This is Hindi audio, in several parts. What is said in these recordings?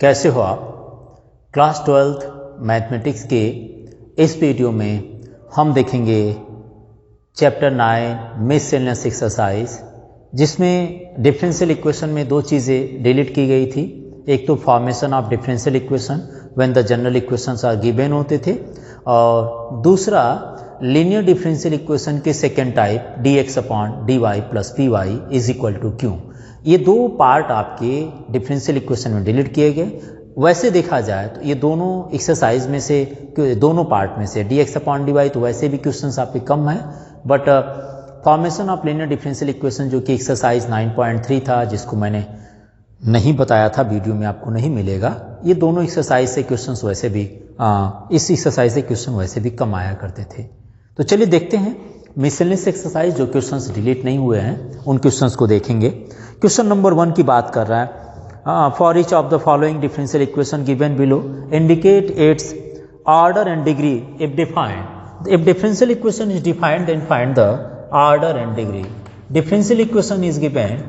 कैसे हो आप? क्लास 12th मैथमेटिक्स के इस वीडियो में हम देखेंगे चैप्टर 9 मिससेलेनियस एक्सरसाइज, जिसमें डिफरेंशियल इक्वेशन में दो चीज़ें डिलीट की गई थी। एक तो formation of differential equation when the general equations are given होते थे, और दूसरा लीनियर डिफरेंशियल इक्वेशन के second type dx upon dy plus py is equal to q। ये दो पार्ट आपके डिफरेंशियल इक्वेशन में डिलीट किए गए। वैसे देखा जाए तो ये दोनों एक्सरसाइज में से, दोनों पार्ट में से dx अपॉन dy तो वैसे भी क्वेश्चंस आपके कम है, but formation of linear differential equation जो कि एक्सरसाइज 9.3 था, जिसको मैंने नहीं बताया था, वीडियो में आपको नहीं मिलेगा। ये दोनों एक्सरसाइज से क्वेश्चंस वैसे भी इस एक्सरसाइज से क्वेश्चन वैसे भी कम आया करते थे। तो चलिए देखते हैं मिससेलेनियस एक्सरसाइज जो क्वेश्चंस डिलीट नहीं हुए हैं उन क्वेश्चंस को देखेंगे। क्वेश्चन नंबर 1 की बात कर रहा है, for each of the following differential equation given below indicate its order and degree if defined. If differential equation is defined then find the order and degree. Differential equation is given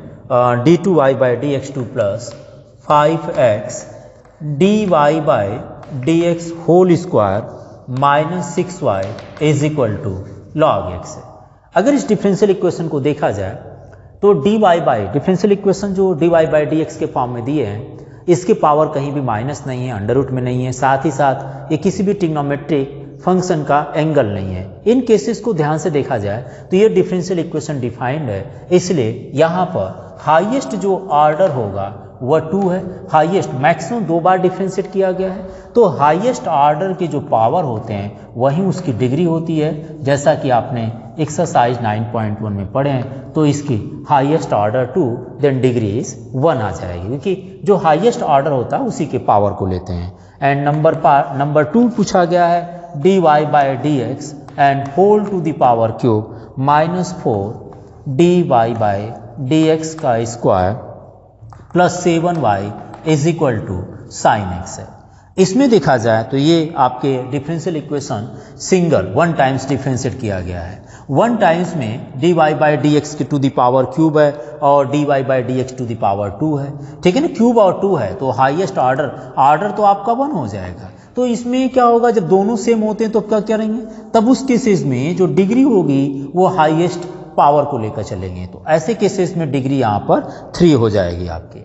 d2y by dx2 plus 5x dy by dx whole square minus 6y is equal to log x है। अगर इस डिफरेंशियल इक्वेशन को देखा जाए तो dy बाई डिफरेंशियल इक्वेशन जो dy बाई dx के फॉर्म में दिए हैं, इसके पावर कहीं भी माइनस नहीं है, अंडर रूट में नहीं है, साथ ही साथ ये किसी भी ट्रिग्नोमेट्रिक फंक्शन का एंगल नहीं है। इन केसेस को ध्यान से देखा जाए तो ये डिफरेंशियल इक्वेशन डिफाइंड है, इसलिए यहाँ पर हाईएस्ट जो ऑर्डर होगा वह 2 है। हाईएस्ट मैक्सिमम 2 बार डिफरेंशिएट किया गया है, तो हाईएस्ट ऑर्डर के जो पावर होते हैं वही उसकी डिग्री होती है। जैसा कि आपने एक्सरसाइज 9.1 में पढ़े हैं, तो इसकी highest order 2 then degree is 1 आ जाएगी, क्योंकि जो हाईएस्ट ऑर्डर होता है उसी के पावर को लेते हैं। एंड नंबर 2 पूछा गया है dy by dx and whole to the power cube minus 4 dy by dx का square plus 7y is equal to sine x है। इसमें देखा जाए तो ये आपके differential equation single 1 times differentiate किया गया है। 1 टाइम्स में dy by dx to the power cube है और dy by dx to the power 2 है, ठीक है ना। क्यूब और 2 है तो हाईएस्ट ऑर्डर तो आपका 1 हो जाएगा। तो इसमें क्या होगा, जब दोनों सेम होते हैं तो क्या करेंगे, तब उस केसेस में जो डिग्री होगी वो हाईएस्ट पावर को लेकर चलेंगे। तो ऐसे केसेस में डिग्री यहाँ पर 3 हो जाएगी आपकी।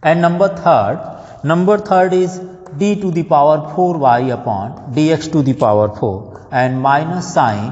And number third is d to the power 4y upon dx to the power 4 and minus sine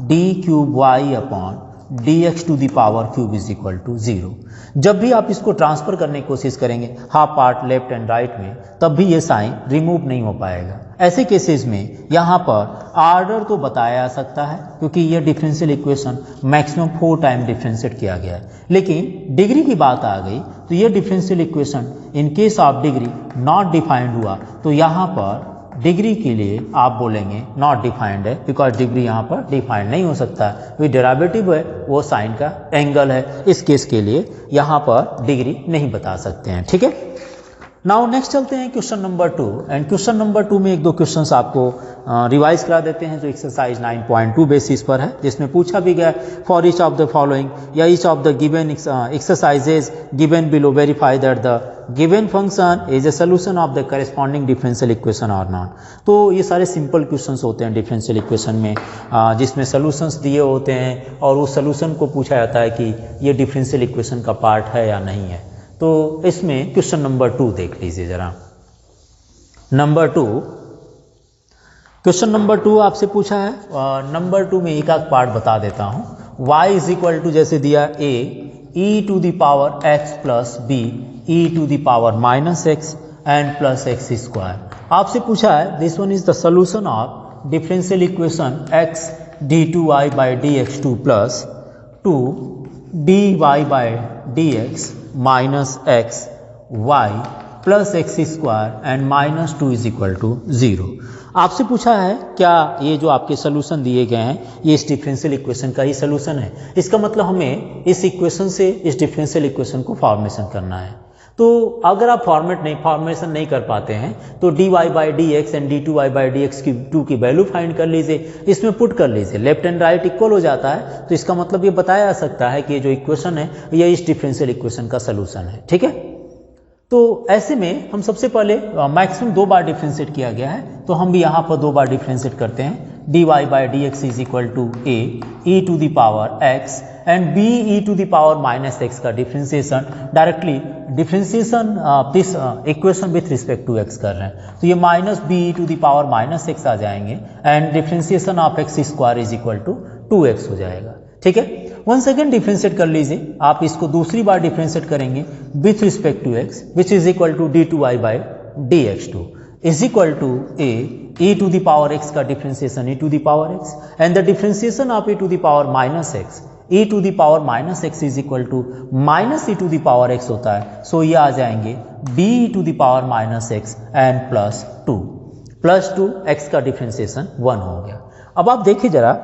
d cube y upon dx to the power cube is equal to 0। जब भी आप इसको ट्रांसफर करने की कोशिश करेंगे half part left and right में, तब भी ये साइन रिमूव नहीं हो पाएगा। ऐसे केसेस में यहाँ पर ऑर्डर तो बताया जा सकता है, क्योंकि ये differential equation maximum 4 time differentiate किया गया है। लेकिन डिग्री की बात आ गई तो ये differential equation in case of degree not defined हुआ, तो यहाँ पर डिग्री के लिए आप बोलेंगे नॉट डिफाइंड है, बिकॉज डिग्री यहाँ पर डिफाइंड नहीं हो सकता। वे डेरिवेटिव है, वो साइन का एंगल है, इस केस के लिए यहाँ पर डिग्री नहीं बता सकते हैं, ठीक है। नाउ नेक्स्ट चलते हैं question number 2। And question number 2 में एक दो क्वेश्चंस आपको रिवाइज करा देते हैं जो एक्सरसाइज 9.2 बेसिस पर है, जिसमें पूछा भी गया for each of the following या each of the given exercises given below verify that the given function is a solution of the corresponding differential equation और नॉट। तो ये सारे सिंपल क्वेश्चंस होते हैं डिफरेंशियल इक्वेशन में, जिसमें सोल्यूशंस दिए होते हैं और उस सोल्यूशन को पूछा जाता है कि ये डिफरेंशियल इक्वेशन का पार्ट है या नहीं है। तो इसमें क्वेश्चन नंबर 2 देख लीजिए जरा। क्वेश्चन नंबर 2 आपसे पूछा है, नंबर 2 में एक आध पार्ट बता देता हूँ। y इज इक्वल टू जैसे दिया a e to the power x plus b e to the power minus x and plus x square. आपसे पूछा है this one is the solution of differential equation x d2y by dx2 plus 2 dy by dx minus x y plus x square and minus 2 is equal to 0। आपसे पूछा है क्या ये जो आपके सोल्यूशन दिए गए हैं ये इस डिफरेंशियल इक्वेशन का ही सोल्यूशन है। इसका मतलब हमें इस इक्वेशन से इस डिफरेंशियल इक्वेशन को फॉर्मेशन करना है। तो अगर आप फॉर्मेशन नहीं कर पाते हैं तो dy by dx and d2y by dx2 की वैल्यू फाइंड कर लीजिए, इसमें पुट कर लीजिए, लेफ्ट एंड राइट इक्वल हो जाता है। तो इसका मतलब ये बताया जा सकता है कि ये जो इक्वेशन है ये इस डिफरेंशियल इक्वेशन का सोल्यूशन है, ठीक है। तो ऐसे में हम सबसे पहले मैक्सिमम 2 बार डिफ्रेंशिएट किया गया है, तो हम भी यहाँ पर 2 बार डिफ्रेंशिएट करते हैं। dy by d x is equal to a e to the power x and b e to the power minus x का differentiation directly differentiation this equation with respect to x कर रहे हैं, तो ये minus b e to the power minus x आ जाएंगे and differentiation of x square is equal to 2x हो जाएगा। ठीक है, वन सेकेंड डिफ्रेंशिएट कर लीजिए, आप इसको दूसरी बार डिफ्रेंशिएट करेंगे with respect to x which is equal to d2y by d x two is equal to a e to the power x का differentiation e to the power x and the differentiation of e to the power minus x e to the power minus x is equal to minus e to the power x होता है, सो ये आ जाएंगे b e to the power minus x and plus two x का डिफ्रेंशिएशन 1 हो गया। अब आप देखिए जरा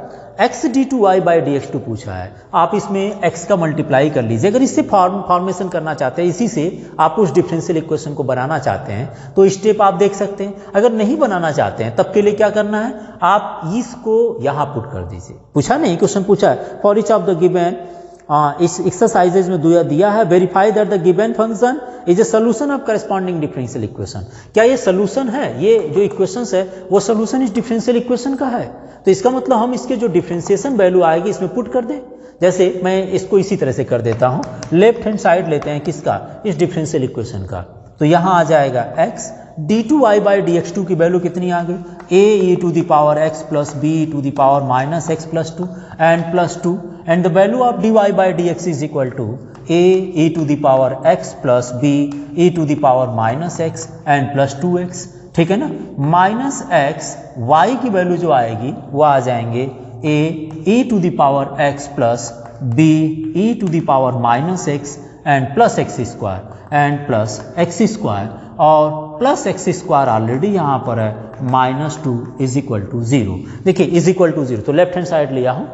x d2y by d x two पूछा है, आप इसमें x का मल्टीप्लाई कर लीजिए। अगर इससे फॉर्मेशन करना चाहते हैं, इसी से आप उस डिफरेंशियल इक्वेशन को बनाना चाहते हैं तो स्टेप आप देख सकते हैं। अगर नहीं बनाना चाहते हैं तब के लिए क्या करना है, आप इसको यहाँ पुट कर दीजिए। पूछा नहीं, क्वेश्चन पूछा है for each of the given, इस एक्सरसाइजेज में दिया है verify that the given function is a solution of corresponding differential equation. क्या ये सोल्यूशन है, ये जो इक्वेशंस है वो सोल्यूशन इस डिफरेंशियल इक्वेशन का है, तो इसका मतलब हम इसके जो डिफरेंशिएशन वैल्यू आएगी इसमें पुट कर दें। जैसे मैं इसको इसी तरह से कर देता हूं, लेफ्ट हैंड साइड लेते हैं किसका, इस डिफरेंशियल इक्वेशन का, तो यहां आ जाएगा x d2y by d x two की वैल्यू कितनी आ गई, a e to the power x plus b to the power minus x plus two and plus two and the value of dy by d x is equal to a e to the power x plus b e to the power minus x and plus 2x। ठीक है ना, माइनस एक्स y की वैल्यू जो आएगी वो आ जाएंगे a e to the power x plus b e to the power minus x and plus x square and plus x square, और प्लस एक्स स्क्वायर ऑलरेडी यहाँ पर है माइनस 2 इज इक्वल टू 0। देखिए इज इक्वल टू 0, तो लेफ्ट हैंड साइड लिया हूँ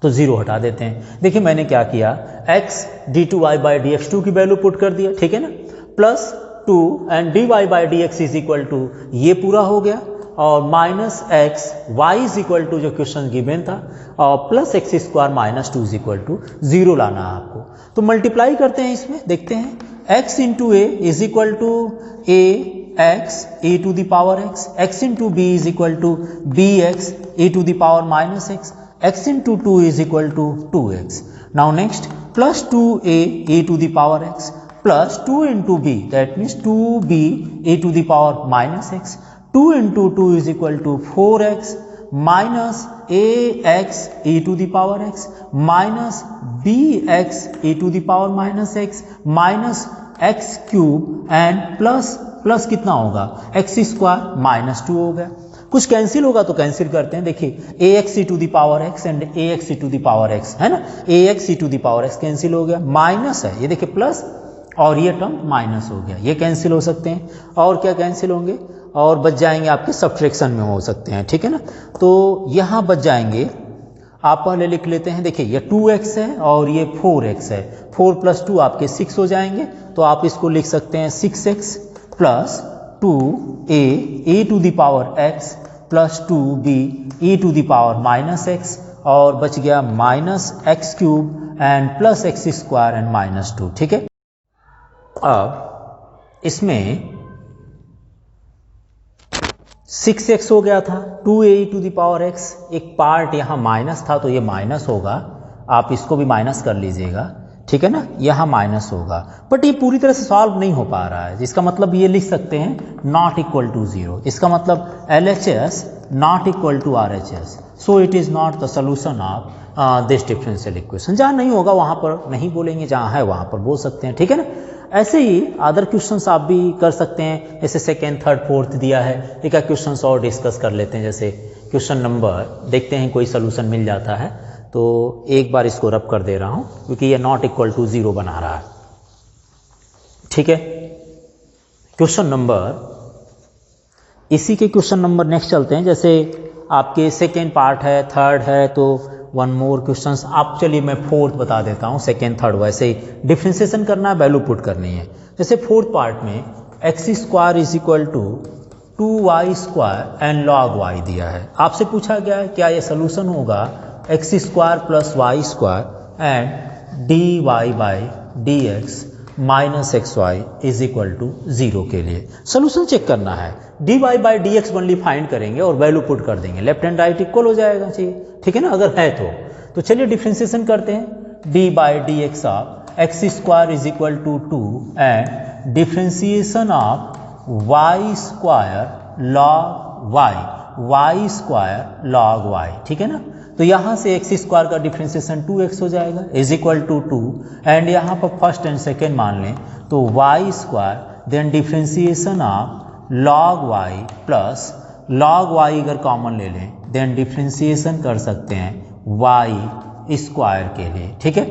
तो 0 हटा देते हैं। देखिए मैंने क्या किया, x d2y by d x two की वैल्यू पुट कर दिया, ठीक है ना, plus 2 and dy by d x is equal to ये पूरा हो गया, और minus x y is equal to जो क्वेश्चन गिवन था, और plus x square minus 2 is equal to 0 लाना है आपको। तो मल्टीप्लाई करते हैं, इसमें देखते हैं x into a is equal to a x e to the power x into b is equal to b x e to the power minus x into 2 is equal to 2x। Now next plus 2a e to the power x plus 2 into b, that means 2b e to the power minus x, 2 into 2 is equal to 4x minus ax e to the power x minus bx e to the power minus x minus x cube and plus कितना होगा x स्क्वायर माइनस 2 हो गया। कुछ कैंसिल होगा तो कैंसिल करते हैं। देखिए ax e to the power x and ax e to the power x है ना, ax e to the power x cancel हो गया, माइनस है ये देखिए प्लस, और ये टर्म माइनस हो गया, ये कैंसिल हो सकते हैं। और क्या कैंसिल होंगे, और बच जाएंगे आपके सब्ट्रैक्शन में हो सकते हैं, ठीक है ना। तो यहाँ बच जाएंगे, आप पहले लिख लेते हैं, देखिए ये 2x है और ये 4x है, 4 प्लस 2 आपके 6 हो जाएंगे, तो आप इसको लिख सकते हैं 6x plus 2a e to the power x plus 2b e to the power minus x, और बच गया minus x cube and plus x square and minus 2। ठीक है, अब इसमें 6x हो गया था, 2a to the power x, एक पार्ट यहाँ माइनस था तो ये माइनस होगा, आप इसको भी माइनस कर लीजिएगा, ठीक है ना, यहाँ माइनस होगा, बट ये पूरी तरह से सॉल्व नहीं हो पा रहा है, जिसका मतलब ये लिख सकते हैं नॉट इक्वल टू 0, इसका मतलब LHS not equal to RHS, so it is not the solution of this differential equation. जहाँ नहीं होगा वहाँ पर नहीं बोलेंगे, जहाँ है वहाँ पर बोल सकते हैं, ठीक है ना। ऐसे ही अदर क्वेश्चंस आप भी कर सकते हैं, जैसे सेकेंड थर्ड फोर्थ दिया है, एक क्वेश्चंस और डिस्कस कर लेते हैं। जैसे क्वेश्चन नंबर देखते हैं कोई सोल्यूशन मिल जाता है, तो एक बार इसको रब कर दे रहा हूं क्योंकि ये नॉट इक्वल टू 0 बना रहा है, ठीक है। क्वेश्चन नंबर, इसी के क्वेश्चन नंबर नेक्स्ट चलते हैं। जैसे आपके सेकेंड पार्ट है, थर्ड है, तो वन मोर क्वेश्चंस आप, चलिए मैं फोर्थ बता देता हूँ, सेकेंड थर्ड वैसे ही डिफ्रेंसिएशन करना है, वैल्यू पुट करनी है। जैसे फोर्थ पार्ट में x square is equal to 2y square and log y दिया है, आपसे पूछा गया है क्या ये सोल्यूशन होगा x square plus y square and dy by d x minus x y is equal to 0 के लिए सोल्यूशन चेक करना है। D y by d x only find करेंगे और वैल्यू पुट कर देंगे, लेफ्ट एंड राइट इक्वल हो जाएगा चाहिए, ठीक है ना, अगर है तो चलिए डिफ्रेंसिएशन करते हैं। D by d x of x square is equal to 2 and differentiation of y square log y square log y, ठीक है ना। तो यहाँ से एक्स स्क्वायर का डिफ्रेंसिएशन 2x हो जाएगा इज इक्वल टू 2 एंड यहाँ पर फर्स्ट एंड सेकेंड मान लें तो y square then differentiation of log y plus log y अगर कॉमन ले लें देन डिफ्रेंसिएशन कर सकते हैं वाई स्क्वायर के लिए, ठीक है।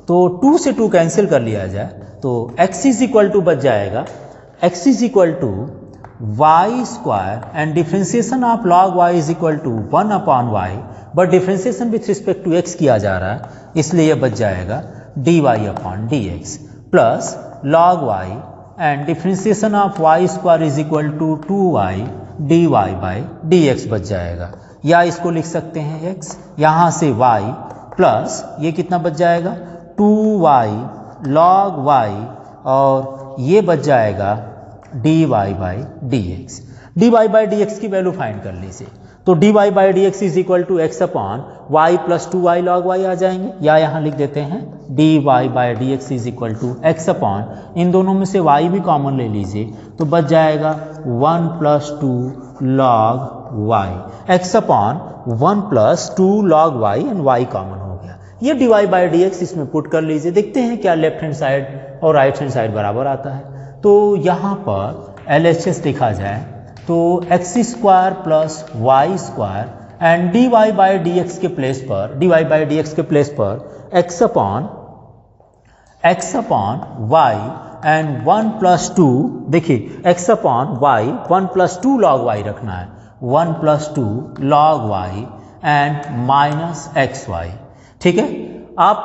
तो 2 से 2 कैंसिल कर लिया जाए तो x इज इक्वल टू बच जाएगा x is equal to y square and differentiation of log y is equal to 1 upon y, but differentiation with respect to x किया जा रहा है इसलिए यह बच जाएगा d y upon d x plus log y and differentiation of y square is equal to 2y d y by d x बच जाएगा। या इसको लिख सकते हैं x, यहाँ से y प्लस ये कितना बच जाएगा 2y लॉग y और ये बच जाएगा d y by d x. D y by d x की वैल्यू फाइंड कर लीजिए तो d y by d x is equal to x upon y plus 2y log y आ जाएंगे, या यहाँ लिख देते हैं d y by d x is equal to x upon, इन दोनों में से y भी कॉमन ले लीजिए तो बच जाएगा 1 plus 2 log y, x upon 1 plus 2 log y and y common हो गया। ये d y by d x इसमें पुट कर लीजिए, देखते हैं क्या लेफ्ट हैंड साइड और राइट हैंड साइड बराबर आता है। तो यहाँ पर LHS लिखा जाए तो x square plus y square and d y by d x के प्लेस पर x upon y and 1 plus 2, देखिए x upon y 1 plus 2 log y रखना है, 1 plus 2 log y and minus x y, ठीक है। आप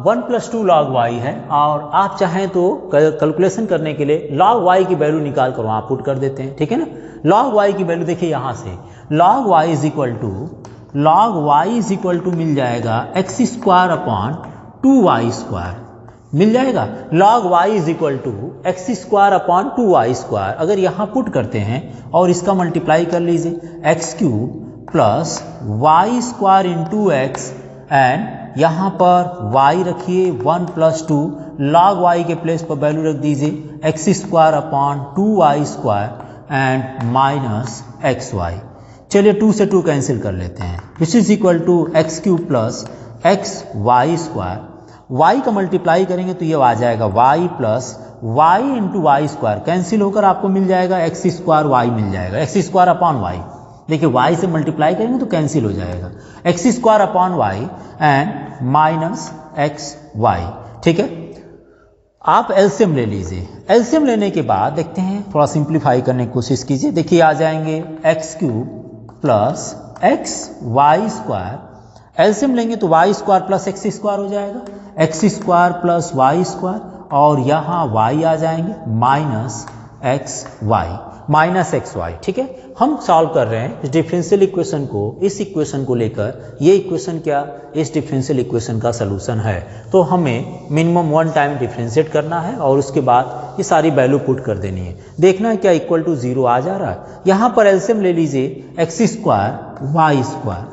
1 प्लस 2 लॉग वाई है और आप चाहें तो कैलकुलेशन करने के लिए लॉग वाई की वैल्यू निकाल कर वहाँ पुट कर देते हैं, ठीक है ना। लॉग वाई की वैल्यू देखिए यहाँ से log y is equal to मिल जाएगा x square upon 2y square मिल जाएगा, log y is equal to x square upon 2y square. अगर यहाँ पुट करते हैं और इसका मल्टीप्लाई कर लीजिए x cube plus y square into x and यहाँ पर y रखिए 1 प्लस 2 लॉग y के प्लेस पर वैल्यू रख दीजिए x square upon 2y square and minus x y. चलिए 2 से 2 कैंसिल कर लेते हैं which is equal to x cube plus x y square, y का मल्टीप्लाई करेंगे तो ये आ जाएगा y plus y into y square, cancel होकर आपको मिल जाएगा एक्स स्क्वायर वाई मिल जाएगा, एक्स स्क्वायर अपॉन वाई, देखिए y से मल्टीप्लाई करेंगे तो कैंसिल हो जाएगा x square upon y and minus x y, ठीक है। आप एलसीएम ले लीजिए, एलसीएम लेने के बाद देखते हैं थोड़ा सिंप्लीफाई करने की कोशिश कीजिए, देखिए आ जाएंगे x cube plus x y square, LCM लेंगे तो y square plus x square हो जाएगा, x square plus y square और यहाँ वाई आ जाएंगे माइनस एक्स वाई, ठीक है। हम सॉल्व कर रहे हैं इस डिफरेंशियल इक्वेशन को, इस इक्वेशन को लेकर, ये इक्वेशन क्या इस डिफरेंशियल इक्वेशन का सलूशन है। तो हमें मिनिमम 1 टाइम डिफरेंशिएट करना है और उसके बाद ये सारी वैल्यू पुट कर देनी है, देखना है क्या इक्वल टू 0 आ जा रहा है। यहाँ पर एलसीएम ले लीजिए x square y square,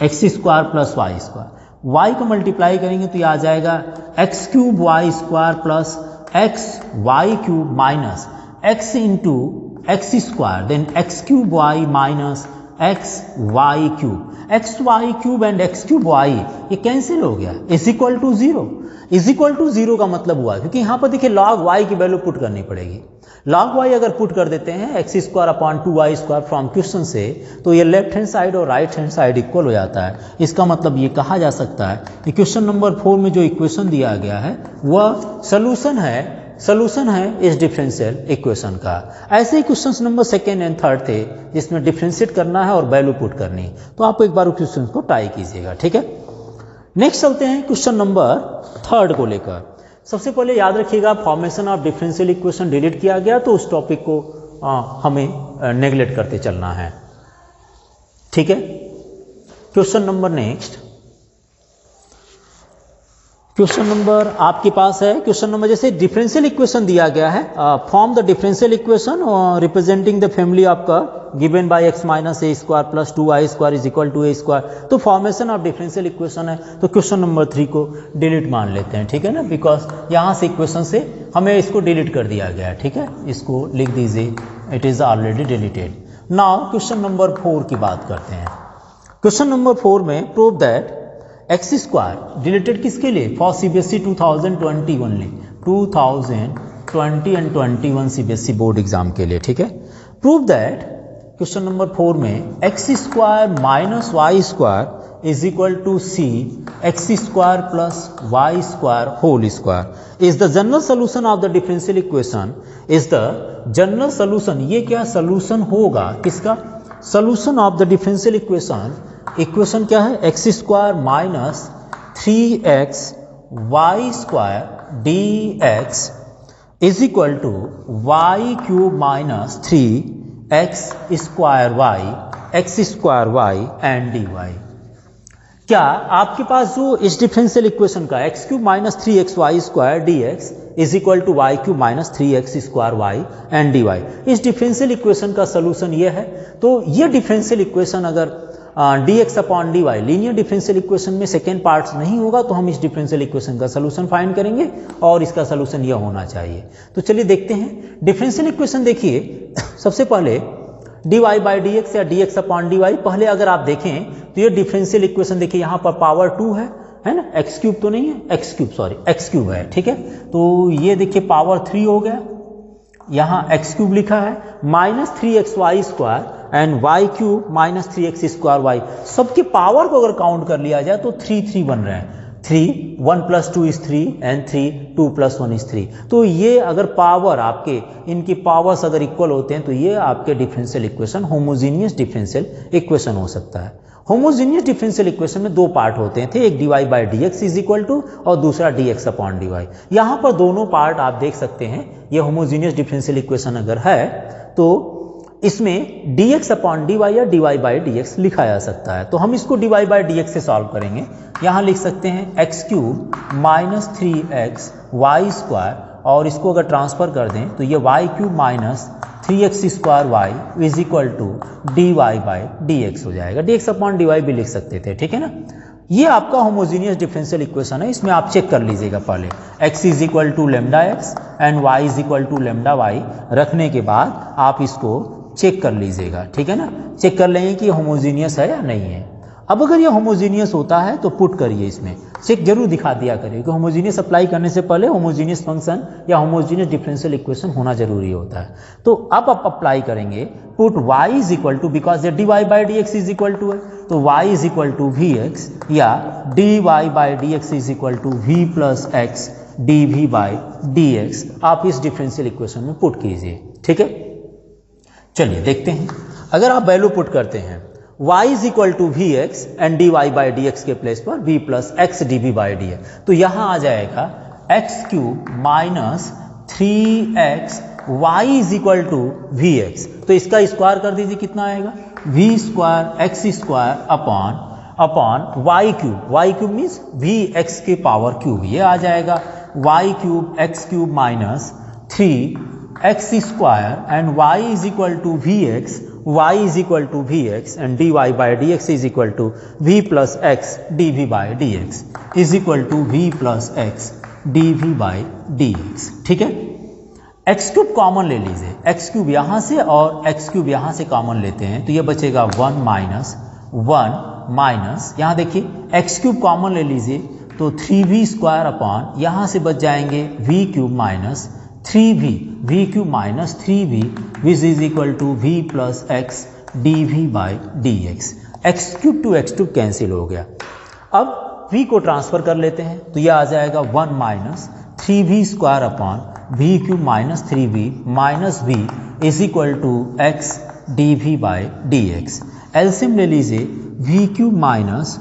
x square plus y square, y को मल्टीप्लाई करेंगे तो ये आ जाएगा x cube y square plus x y cube minus x into x square then x cube y minus x y cube, x y cube and x cube y ये कैंसिल हो गया is equal to 0। Is equal to 0 का मतलब हुआ क्योंकि यहाँ पर देखिए लॉग वाई की वैल्यू पुट करनी पड़ेगी, लॉग वाई अगर पुट कर देते हैं x square upon 2y square from question से तो ये लेफ्ट हैंड साइड और राइट हैंड साइड इक्वल हो जाता है। इसका मतलब ये कहा जा सकता है कि क्वेश्चन नंबर 4 में जो इक्वेशन दिया गया है वह सलूशन है इस डिफरेंशियल इक्वेशन का। ऐसे ही क्वेश्चन नंबर 2 एंड 3 थे जिसमें डिफरेंशिएट करना है और वैल्यू पुट करनी, तो आप एक बार क्वेश्चन को ट्राई कीजिएगा, ठीक है। नेक्स्ट चलते हैं क्वेश्चन नंबर 3 को लेकर। सबसे पहले याद रखिएगा formation of differential equation delete किया गया तो उस टॉपिक को हमें नेगलेक्ट करते चलना है, ठीक है। Question number next, question number आपके पास है, क्वेश्चन नंबर जैसे डिफरेंशियल इक्वेशन दिया गया है, form the differential equation representing the family of curve given by x minus a square plus 2y square is equal to a square. तो फॉर्मेशन ऑफ डिफरेंशियल इक्वेशन है, तो क्वेश्चन नंबर 3 को डिलीट मान लेते हैं, ठीक है ना, बिकॉज यहाँ से इक्वेशन से हमें इसको डिलीट कर दिया गया है, ठीक है, इसको लिख दीजिए, it is already deleted. Now question number 4 की बात करते हैं। क्वेश्चन नंबर 4 में prove that x square deleted किसके लिए, for CBSE 2020 only, 2020 and 21 CBSE board exam के लिए, ठीक है। प्रूव दैट क्वेश्चन नंबर 4 में x square minus y square is equal to c x square plus y square whole square is the general solution of the differential equation, is the general solution, ये क्या सोल्यूशन होगा किसका, solution of the differential equation. Equation क्या है, x square minus 3x y square d x is equal to y cube minus 3x square y and d y. क्या आपके पास जो इस डिफरेंशियल इक्वेशन का x cube minus 3x y square d x is equal to y cube minus 3x square y and d y, इस डिफरेंशियल इक्वेशन का सोल्यूशन ये है। तो ये डिफरेंशियल इक्वेशन अगर dx upon dy linear differential equation में सेकेंड पार्ट नहीं होगा तो हम इस डिफरेंशियल इक्वेशन का सोल्यूशन फाइंड करेंगे और इसका सोल्यूशन यह होना चाहिए। तो चलिए देखते हैं डिफरेंशियल इक्वेशन। देखिए सबसे पहले dy बाई dx या dx अपॉन dy, पहले अगर आप देखें तो ये डिफरेंशियल इक्वेशन देखिए यहाँ पर पावर 2 है ना, एक्स क्यूब तो नहीं है, एक्स क्यूब है, ठीक है। तो ये देखिए पावर 3 हो गया, यहाँ एक्स क्यूब लिखा है, minus 3x y square and y cube minus 3x square y, सबके पावर को अगर काउंट कर लिया जाए तो 3 बन रहे हैं, 3 1 + 2 is 3 एंड 3 2 + 1 is 3। तो ये अगर पावर आपके इनकी पावर्स अगर इक्वल होते हैं तो ये आपके differential equation homogeneous differential equation हो सकता है। होमोजीनियस डिफरेंशियल इक्वेशन में दो पार्ट होते थे, एक dy by dx is equal to और दूसरा dx अपॉन dy। यहाँ पर दोनों पार्ट आप देख सकते हैं, ये होमोजीनियस डिफरेंशियल इक्वेशन अगर है तो इसमें dx अपॉन dy या dy बाई dx लिखा जा सकता है। तो हम इसको dy बाई dx से सॉल्व करेंगे। यहाँ लिख सकते हैं x cube minus 3x y square, और इसको अगर ट्रांसफर कर दें तो ये y cube minus 3x square y is equal to dy by dx हो जाएगा। dx अपॉन dy भी लिख सकते थे, ठीक है ना। ये आपका होमोजीनियस डिफरेंशियल इक्वेशन है, इसमें आप चेक कर लीजिएगा पहले x is equal to lambda x and y is equal to lambda y, रखने के बाद आप इसको चेक कर लीजिएगा, ठीक है ना। चेक कर लेंगे कि होमोजीनियस है या नहीं है। अब अगर ये होमोजीनियस होता है तो पुट करिए, इसमें चेक जरूर दिखा दिया करिए कि होमोजीनियस अप्लाई करने से पहले होमोजीनियस फंक्शन या होमोजीनियस डिफरेंशियल इक्वेशन होना जरूरी होता है। तो अब आप अप्लाई करेंगे, put y is equal to, because dy by dx is equal to है, तो y is equal to vx या dy by dx is equal to v plus x dv by dx, आप इस डिफरेंशियल इक्वेशन में पुट कीजिए, ठीक है। चलिए देखते हैं, अगर आप वैल्यू पुट करते हैं y is equal to v x and dy by dx के प्लेस पर v plus x dv by dx, तो यहाँ आ जाएगा x cube minus 3x y is equal to v x, तो इसका स्क्वायर कर दीजिए, कितना आएगा v square x square upon y cube means v x के पावर क्यूब, ये आ जाएगा y cube x cube minus 3x square and y is equal to v x, y is equal to v x and dy by dx is equal to v plus x dv by dx is equal to v plus x dv by dx, ठीक है। एक्स क्यूब कॉमन ले लीजिए, एक्स क्यूब यहाँ से और एक्स क्यूब यहाँ से कॉमन लेते हैं तो ये बचेगा 1 माइनस यहाँ देखिए एक्स क्यूब कॉमन ले लीजिए तो 3v स्क्वायर अपॉन यहाँ से बच जाएंगे v cube minus 3v, v cube minus 3v which is equal to v plus x dv by dx। X cube to x cube cancel हो गया। अब v को ट्रांसफर कर लेते हैं तो यह आ जाएगा 1 minus 3v square upon v cube minus 3v minus v is equal to x dv by dx। LCM ले लीजिए, v क्यूब माइनस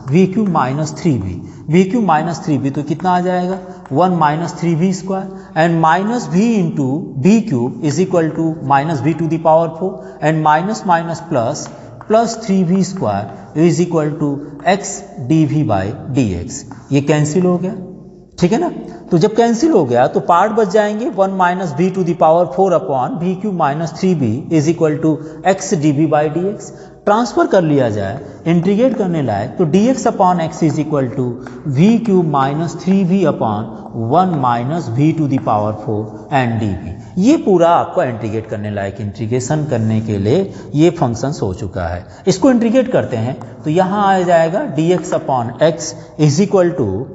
3v, तो कितना आ जाएगा 1 minus 3v square and minus v into v cube is equal to minus v to the power 4 and minus minus plus 3v square is equal to x dv by dx। ये कैंसिल हो गया, ठीक है ना। तो जब कैंसिल हो गया तो पार्ट बच जाएंगे 1 minus b to the power 4 upon v cube minus 3b is equal to x d b by d x. Transfer कर लिया जाए इंटीग्रेट करने लायक तो dx upon x is equal to v cube minus 3v upon 1 minus v to the power 4 and dv। ये पूरा आपको इंटीग्रेट करने लायक इंटीग्रेशन करने के लिए ये फंक्शंस हो चुका है। इसको इंटीग्रेट करते हैं तो यहाँ आ जाएगा dx upon x is equal to,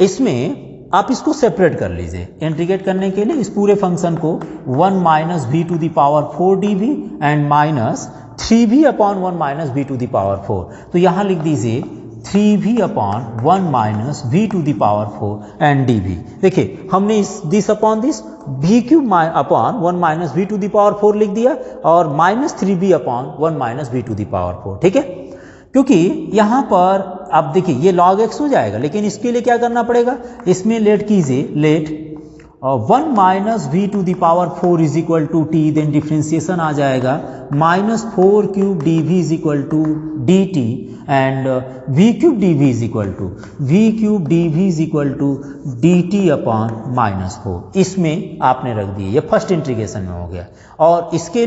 इसमें आप इसको सेपरेट कर लीजिए इंटीग्रेट करने के लिए इस पूरे फंक्शन को 1 minus v to the power 4 dv and minus 3v upon 1 minus v to the power 4। तो यहाँ लिख दीजिए 3v upon 1 minus v to the power 4 and dv। देखिए हमने इस this upon this v cube upon 1 minus v to the power 4 लिख दिया और minus 3v upon 1 minus v to the power 4। ठीक है, क्योंकि यहाँ पर आप देखिए ये log x हो जाएगा, लेकिन इसके लिए क्या करना पड़ेगा, इसमें लेट कीजिए, let 1 minus v to the power 4 is equal to t, then differentiation आ जाएगा minus 4 cube d v is equal to d t and v cube d v is equal to v cube d v is equal to d t upon minus 4। इसमें आपने रख दिए, ये फर्स्ट इंटीग्रेशन में हो गया। और इसके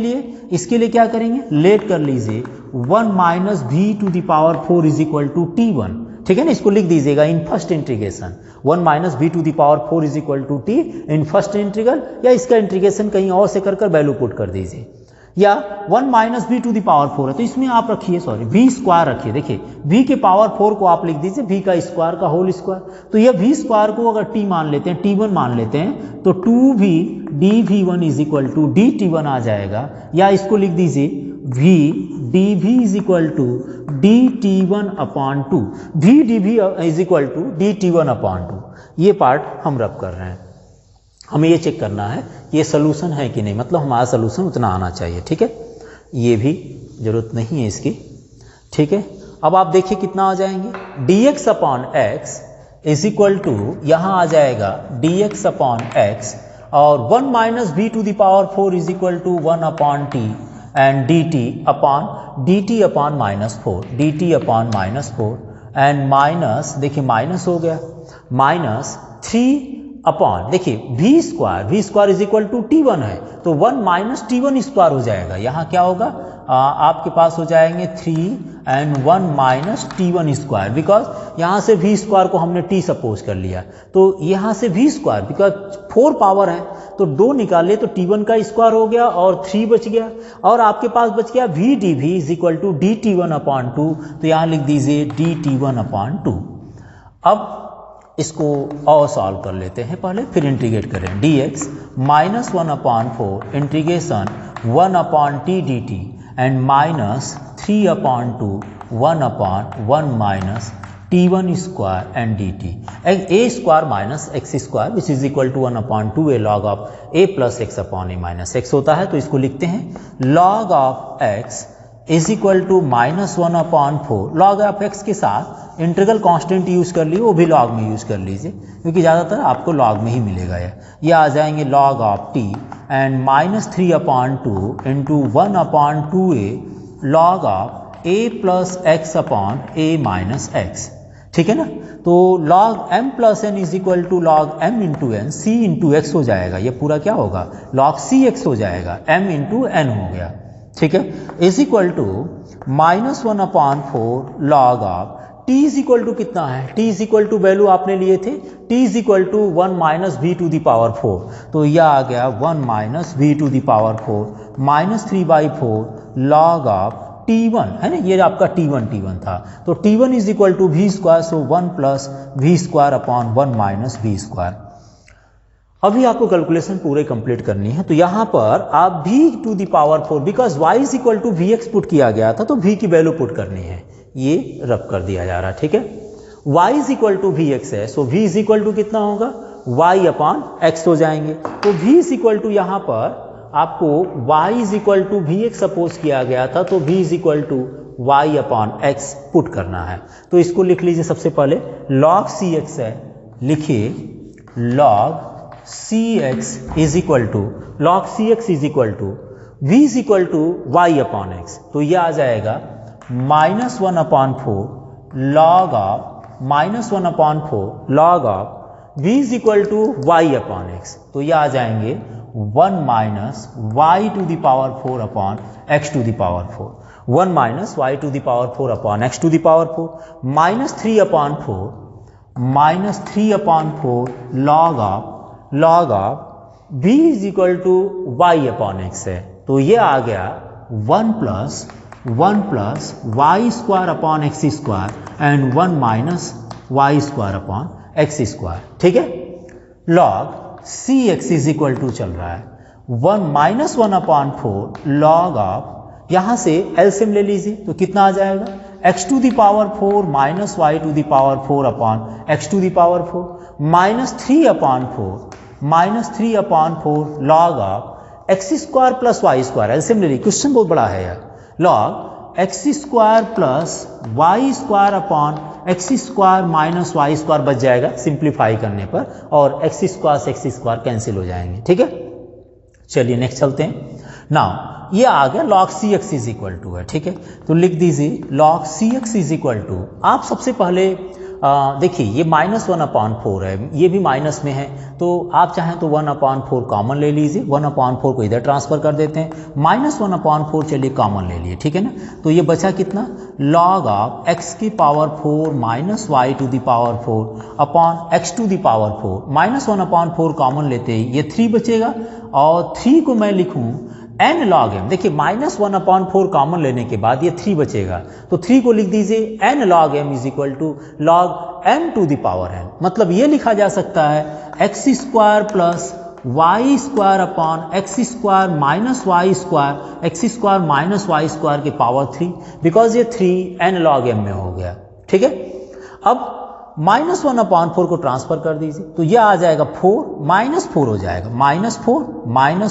लिए क्या करेंगे, लेट कर लीजिए 1 minus v to the power 4 is equal to t 1। ठीक है ना, इसको लिख दीजिएगा in first integration 1 minus b to the power 4 is equal to t in first integral, या इसका इंटीग्रेशन कहीं और से कर वैल्यू पुट कर दीजिए, या 1 minus b to the power 4 है तो इसमें आप रखिए वी स्क्वायर रखिए। देखिए v के पावर 4 को आप लिख दीजिए v का स्क्वायर का होल स्क्वायर। तो यह v स्क्वायर को अगर t मान लेते हैं, t1 मान लेते हैं, तो 2v dv1 is equal to dt1 आ जाएगा, या इसको लिख दीजिए v dv is equal to dt1 upon 2, v dv is equal to dt1 upon 2। ये पार्ट हम रब कर रहे हैं, हमें ये चेक करना है ये सोल्यूशन है कि नहीं, मतलब हमारा सोल्यूशन उतना आना चाहिए। ठीक है, ये भी जरूरत नहीं है इसकी। ठीक है, अब आप देखिए कितना आ जाएंगे, dx upon x is equal to, यहाँ आ जाएगा dx अपॉन एक्स और 1 minus b to the power 4 is equal to 1 upon t and dt upon minus 4, dt upon minus 4 and minus, देखिए माइनस हो गया, माइनस 3 अपॉन, देखिए v square is equal to t1 है तो 1 माइनस t1 स्क्वायर हो जाएगा। यहाँ क्या होगा, आपके पास हो जाएंगे 3 and 1 minus t1 square, because यहाँ से v स्क्वायर को हमने t सपोज कर लिया, तो यहाँ से v स्क्वायर बिकॉज 4 पावर है तो 2 निकाले तो t1 का स्क्वायर हो गया और 3 बच गया, और आपके पास बच गया v dv is equal to dt1 upon 2, तो यहाँ लिख दीजिए dt1 अपॉन 2। अब इसको और सॉल्व कर लेते हैं पहले, फिर इंटीग्रेट करें dx minus 1 upon 4 integration 1 upon t d t and minus 3 upon 2 1 upon 1 minus t1 square and dt a square minus x square which is equal to 1 upon 2 a log of a plus x upon a minus x होता है। तो इसको लिखते हैं log of x is equal to minus 1 upon 4, log of x के साथ इंटीग्रल कांस्टेंट यूज कर लिए, वो भी लॉग में यूज कर लीजिए क्योंकि ज़्यादातर आपको लॉग में ही मिलेगा। ये आ जाएंगे log of t and minus 3 upon 2 into 1 upon 2a log of a plus x upon a minus x. ठीक है ना, तो log m plus n is equal to log m into n, c into x हो जाएगा, ये पूरा क्या होगा लॉग c x हो जाएगा, m इंटू n हो गया। ठीक है, is equal to minus 1 upon 4 log of t is equal to कितना है, t is equal to value आपने लिए थे t is equal to 1 minus v to the power 4, तो यह आ गया 1 minus v to the power 4 minus 3/4 log of t1 है ना, ये आपका t1 था, तो t1 is equal to v square, so 1 plus v square upon 1 minus v square. अभी आपको कैलकुलेशन पूरे कंप्लीट करनी है, तो यहाँ पर आप v to the power 4 because y is equal to vx put किया गया था तो v की वैल्यू पुट करनी है, ये रब कर दिया जा रहा है। ठीक है, y is equal to vx है, so v is equal to कितना होगा y अपॉन x हो जाएंगे, तो v इज इक्वल टू यहाँ पर आपको y is equal to vx suppose किया गया था तो v is equal to y upon x put करना है। तो इसको लिख लीजिए सबसे पहले log cx है, लिखिए log cx is equal to log cx is equal to v is equal to y upon x, तो यह आ जाएगा minus 1 upon 4 log of minus 1 upon 4 log of v is equal to y upon x, तो ये आ जाएंगे 1 minus y to the power 4 upon x to the power 4, 1 minus y to the power 4 upon x to the power 4 minus 3 upon 4 log of v is equal to y upon x है, तो ये आ गया 1 plus y square upon x square and 1 minus y square upon x square, ठीक है। Log c x is equal to चल रहा है 1 माइनस 1 अपॉन 4 लॉग ऑफ, यहां से एलसीएम ले लीजिए तो कितना आ जाएगा x to the power 4 minus y to the power 4 upon x to the power 4 minus 3 upon 4 log of x square plus y square, LCM ले लीजिए, क्वेश्चन बहुत बड़ा है यार, log x square plus y square upon x square minus y square बच जाएगा सिंप्लीफाई करने पर, और एक्स स्क्वायर से एक्स स्क्वायर कैंसिल हो जाएंगे, ठीक है। चलिए नेक्स्ट चलते हैं। नाउ ये आ गया log c x is equal to है, ठीक है, तो लिख दीजिए log c x is equal to, आप सबसे पहले देखिए ये माइनस 1 अपॉन 4 है, ये भी माइनस में है, तो आप चाहें तो 1 अपॉन 4 कॉमन ले लीजिए, 1 अपॉन 4 को इधर ट्रांसफर कर देते हैं, माइनस 1 अपॉन 4 चलिए कॉमन ले लिए, ठीक है ना, तो ये बचा कितना लॉग ऑफ एक्स की power 4 minus y to the power 4 upon x to the power 4, minus 1 upon 4 common लेते ही ये 3 बचेगा, और 3 को मैं लिखूं n log m, देखिए माइनस 1 अपॉन 4 कॉमन लेने के बाद ये 3 बचेगा, तो 3 को लिख दीजिए n log m is equal to log m to the power n, मतलब ये लिखा जा सकता है x square plus y square upon x square minus y square, x square minus y square के पावर 3, बिकॉज ये 3 n log m में हो गया, ठीक है। अब माइनस 1 अपॉन 4 को ट्रांसफर कर दीजिए, तो यह आ जाएगा 4 माइनस 4 हो जाएगा, minus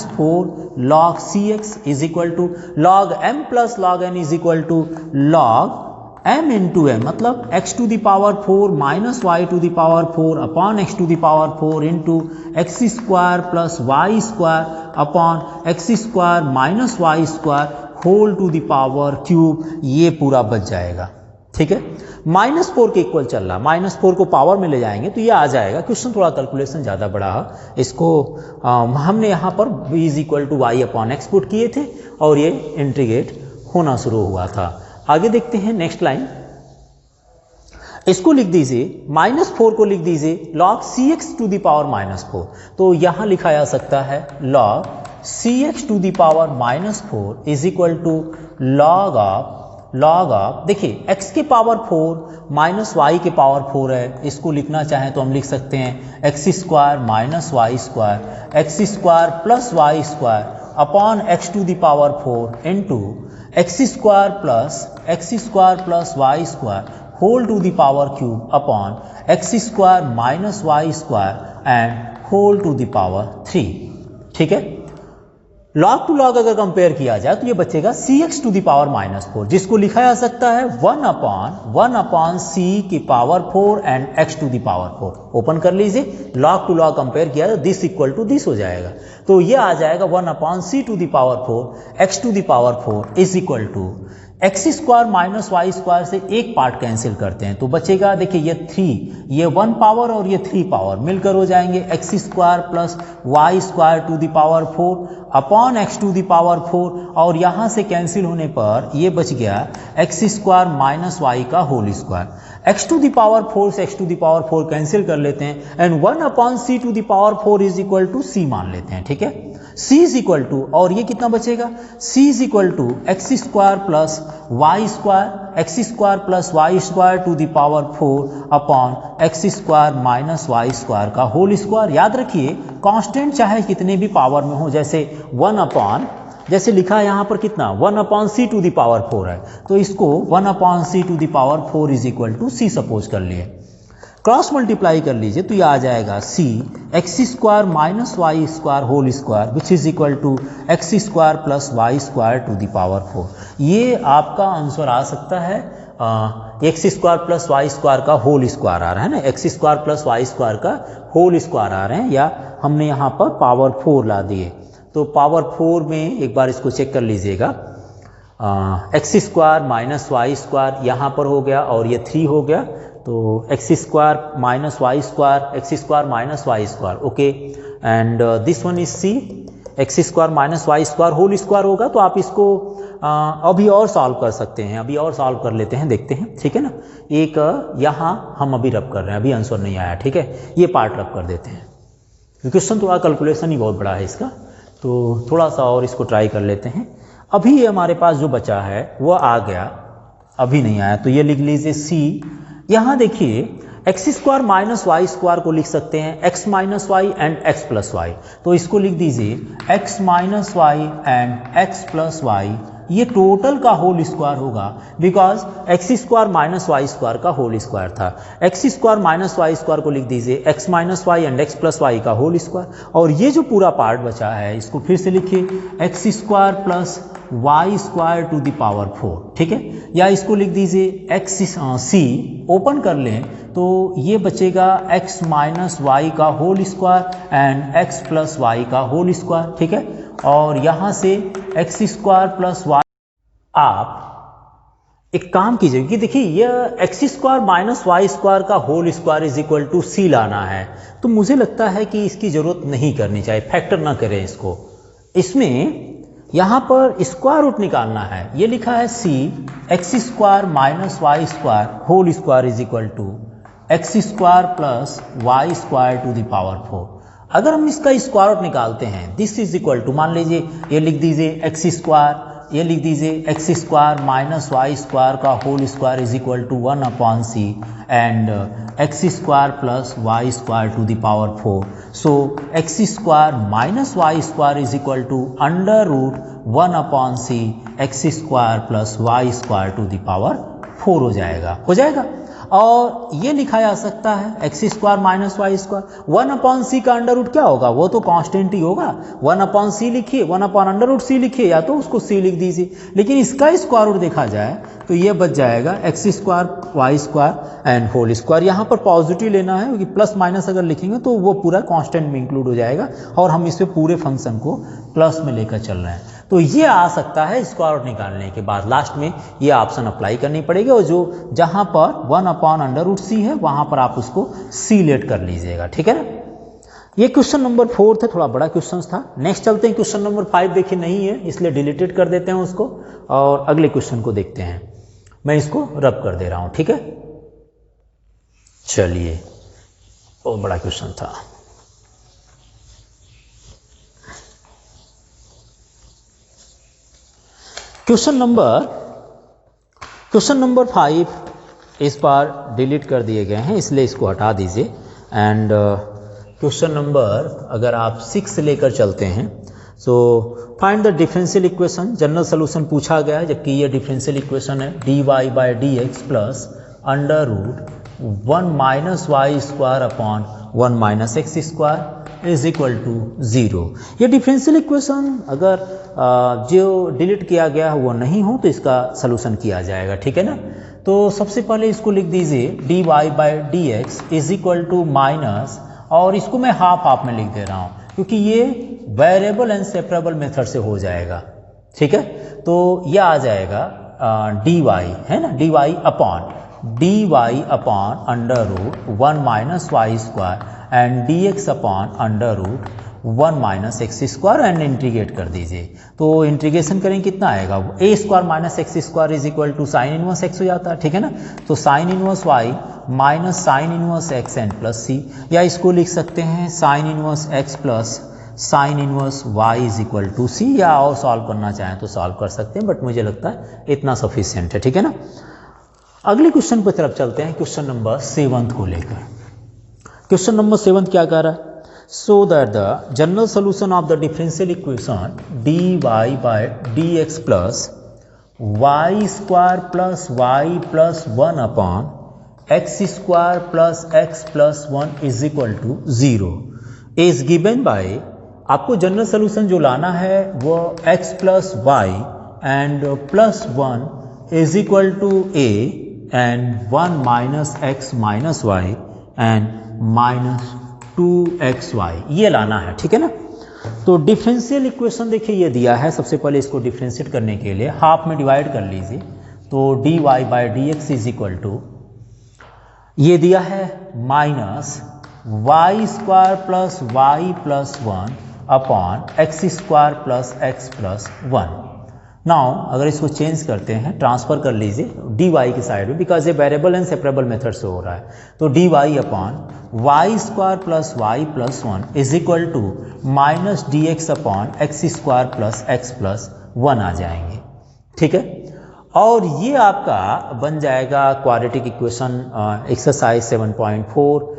4 log c x is equal to log m plus log n is equal to log m into m, मतलब x to the power 4 minus y to the power 4 upon x to the power 4 into x square plus y square upon x square minus y square whole to the power cube, ये पूरा बच जाएगा, ठीक है। माइनस 4 के इक्वल चल रहा, माइनस 4 को पावर में ले जाएंगे तो ये आ जाएगा, क्वेश्चन थोड़ा कैलकुलेशन ज़्यादा बड़ा है, इसको हमने यहाँ पर v is equal to y upon x put किए थे और ये इंटीग्रेट होना शुरू हुआ था। आगे देखते हैं नेक्स्ट लाइन, इसको लिख दीजिए माइनस 4 को लिख दीजिए log c x to the power minus 4, तो यहाँ लिखा जा सकता है log c x to the power minus 4 is equal to log of देखिए x के पावर 4 माइनस वाई के पावर 4 है, इसको लिखना चाहें तो हम लिख सकते हैं x square minus y square, x square plus y square upon x to the power 4 into x square plus y square whole to the power cube upon x square minus y square and whole to the power 3, ठीक है। लॉग टू लॉग अगर कंपेयर किया जाए तो ये बचेगा c x to the power minus 4, जिसको लिखा जा सकता है 1 अपॉन सी की power 4 and x to the power 4, open कर लीजिए, लॉग टू लॉग कंपेयर किया तो दिस इक्वल टू दिस हो जाएगा, तो ये आ जाएगा 1 upon c to the power 4 x to the power 4 is equal to x square minus y square से एक पार्ट कैंसिल करते हैं तो बचेगा, देखिए ये 3, ये 1 पावर और ये 3 पावर मिलकर हो जाएंगे x square plus y square to the power 4 upon x to the power 4, और यहाँ से कैंसिल होने पर ये बच गया एक्स स्क्वायर माइनस वाई का whole square, x to the power 4 से x to the power 4 cancel कर लेते हैं and 1 upon c to the power 4 is equal to c मान लेते हैं, ठीक है। c इज इक्वल टू, और ये कितना बचेगा c is equal to x square plus y square, x square plus y square to the power 4 upon x square minus y square का होल स्क्वायर। याद रखिए कांस्टेंट चाहे कितने भी पावर में हो, जैसे 1 अपॉन, जैसे लिखा है यहाँ पर कितना 1 upon c to the power 4 है, तो इसको 1 upon c to the power 4 is equal to c suppose कर लिए, क्रॉस मल्टीप्लाई कर लीजिए तो ये आ जाएगा c x square minus y square whole square which is equal to x square plus y square to the power 4। ये आपका आंसर आ सकता है x square plus y square का होल स्क्वायर आ रहा है ना, x square plus y square का होल स्क्वायर आ रहे हैं, या हमने यहाँ पर पावर 4 ला दिए, तो पावर 4 में एक बार इसको चेक कर लीजिएगा, x square minus y square यहाँ पर हो गया और ये 3 हो गया, तो x square minus y square, x square minus y square, okay, and this one is c, x square minus y square whole square होगा। तो आप इसको अभी और सॉल्व कर सकते हैं, अभी और सॉल्व कर लेते हैं, देखते हैं, ठीक है ना। एक यहाँ हम अभी रब कर रहे हैं, अभी आंसर नहीं आया, ठीक है, ये पार्ट रब कर देते हैं। क्वेश्चन थोड़ा कैलकुलेशन ही बहुत बड़ा है इसका, तो थोड़ा सा और इसको ट्राई कर लेते हैं। अभी ये हमारे पास जो बचा है वो आ गया, अभी नहीं आया, तो ये लिख लीजिए सी। यहाँ देखिए x square minus y square को लिख सकते हैं x minus y and x plus y, तो इसको लिख दीजिए x minus y and x plus y, ये टोटल का होल स्क्वायर होगा, because x square minus y square का होल स्क्वायर था। X square minus y square को लिख दीजिए x minus y and x plus y का होल स्क्वायर, और ये जो पूरा पार्ट बचा है इसको फिर से लिखिए x square plus y square to the power 4, ठीक है, या इसको लिख दीजिए एक्स सी, ओपन कर लें तो ये बचेगा एक्स माइनस वाई का whole square and x plus y का होल स्क्वायर, ठीक है, और यहाँ से एक्स स्क्वायर प्लस वाई। आप एक काम कीजिए कि देखिए यह x square minus y square का whole square is equal to c लाना है, तो मुझे लगता है कि इसकी जरूरत नहीं करनी चाहिए, फैक्टर ना करें इसको। इसमें यहाँ पर स्क्वायर रूट निकालना है, ये लिखा है c x square minus y square whole square is equal to x square plus y square to the power 4। अगर हम इसका स्क्वायर रूट निकालते हैं, दिस इज इक्वल टू, मान लीजिए ये लिख दीजिए एक्स स्क्वायर, ये लिख दीजिए x square minus y square का whole square is equal to 1/c and x square plus y square to the power 4। So x square minus y square is equal to under root 1/c x square plus y square to the power 4 हो जाएगा। और ये लिखा जा सकता है x square minus y square, 1/c का अंडर रूट क्या होगा, वो तो कांस्टेंट ही होगा, 1/c लिखिए, 1/√c लिखिए, या तो उसको c लिख दीजिए, लेकिन इसका स्क्वायर रूट देखा जाए तो ये बच जाएगा x square y square and whole square. यहाँ पर पॉजिटिव लेना है क्योंकि प्लस माइनस अगर लिखेंगे तो वो पूरा कांस्टेंट में इंक्लूड हो जाएगा, और हम इस पे पूरे फंक्शन को प्लस में लेकर चल रहे हैं। तो ये आ सकता है स्क्वायर रूट निकालने के बाद लास्ट में ये ऑप्शन अप्लाई करनी पड़ेगी, और जो जहाँ पर 1/√c है वहाँ पर आप उसको c लेट कर लीजिएगा, ठीक है ना। ये क्वेश्चन नंबर 4 था, थोड़ा बड़ा क्वेश्चन था। नेक्स्ट चलते हैं, क्वेश्चन नंबर 5 देखिए नहीं है इसलिए डिलीटेड कर देते हैं उसको, और अगले क्वेश्चन को देखते हैं। मैं इसको रब कर दे रहा हूँ, ठीक है। चलिए, बहुत बड़ा क्वेश्चन था। क्वेश्चन नंबर 5 इस बार डिलीट कर दिए गए हैं, इसलिए इसको हटा दीजिए। एंड क्वेश्चन नंबर अगर आप 6 से लेकर चलते हैं, so find the differential equation, general solution पूछा गया है, जबकि ये डिफरेंशियल इक्वेशन है dy by d x plus under root 1 minus y square upon 1 minus x square is equal to 0। ये डिफरेंशियल इक्वेशन अगर जो डिलीट किया गया है वो नहीं हो तो इसका सलूशन किया जाएगा, ठीक है ना। तो सबसे पहले इसको लिख दीजिए dy by d x is equal to minus, और इसको मैं हाफ में लिख दे रहा हूँ क्योंकि ये वेरिएबल एंड सेपरेबल मेथड से हो जाएगा, ठीक है। तो यह आ जाएगा dy है ना, dy upon under root 1 minus y square and dx upon under root 1 minus x square, and integrate कर दीजिए। तो इंटीग्रेशन करें कितना आएगा, a square minus x square is equal to sine inverse x हो जाता है, ठीक है ना। तो sine inverse y minus sine inverse x and plus c, या इसको लिख सकते हैं sine inverse x plus sine inverse y is equal to सी, या और सॉल्व करना चाहें तो सॉल्व कर सकते हैं, बट मुझे लगता है इतना सफिशियंट है, ठीक है ना। अगले क्वेश्चन की तरफ चलते हैं, क्वेश्चन नंबर 7 को लेकर। क्वेश्चन नंबर 7 क्या कह रहा है, so that the general solution of the differential equation dy by dx plus y square plus y plus 1 upon x square plus x plus 1 is equal to 0 is given by, आपको जनरल सोल्यूशन जो लाना है वो x plus y and plus 1 is equal to a and 1 minus x minus y and minus 2xy, ये लाना है, ठीक है ना। तो डिफरेंशियल इक्वेशन देखिए ये दिया है, सबसे पहले इसको डिफरेंशिएट करने के लिए हाफ में डिवाइड कर लीजिए, तो dy by d x is equal to, ये दिया है minus y square plus y plus 1 upon x square plus x plus 1। Now अगर इसको चेंज करते हैं, ट्रांसफर कर लीजिए डी वाई की साइड में, बिकॉज ये वेरिएबल एंड सेपरेबल मेथड से हो रहा है। तो d y upon y square plus y plus 1 is equal to minus d x upon x square plus x plus 1 आ जाएंगे। ठीक है, और ये आपका बन जाएगा क्वाड्रेटिक इक्वेशन एक्सरसाइज 7.4।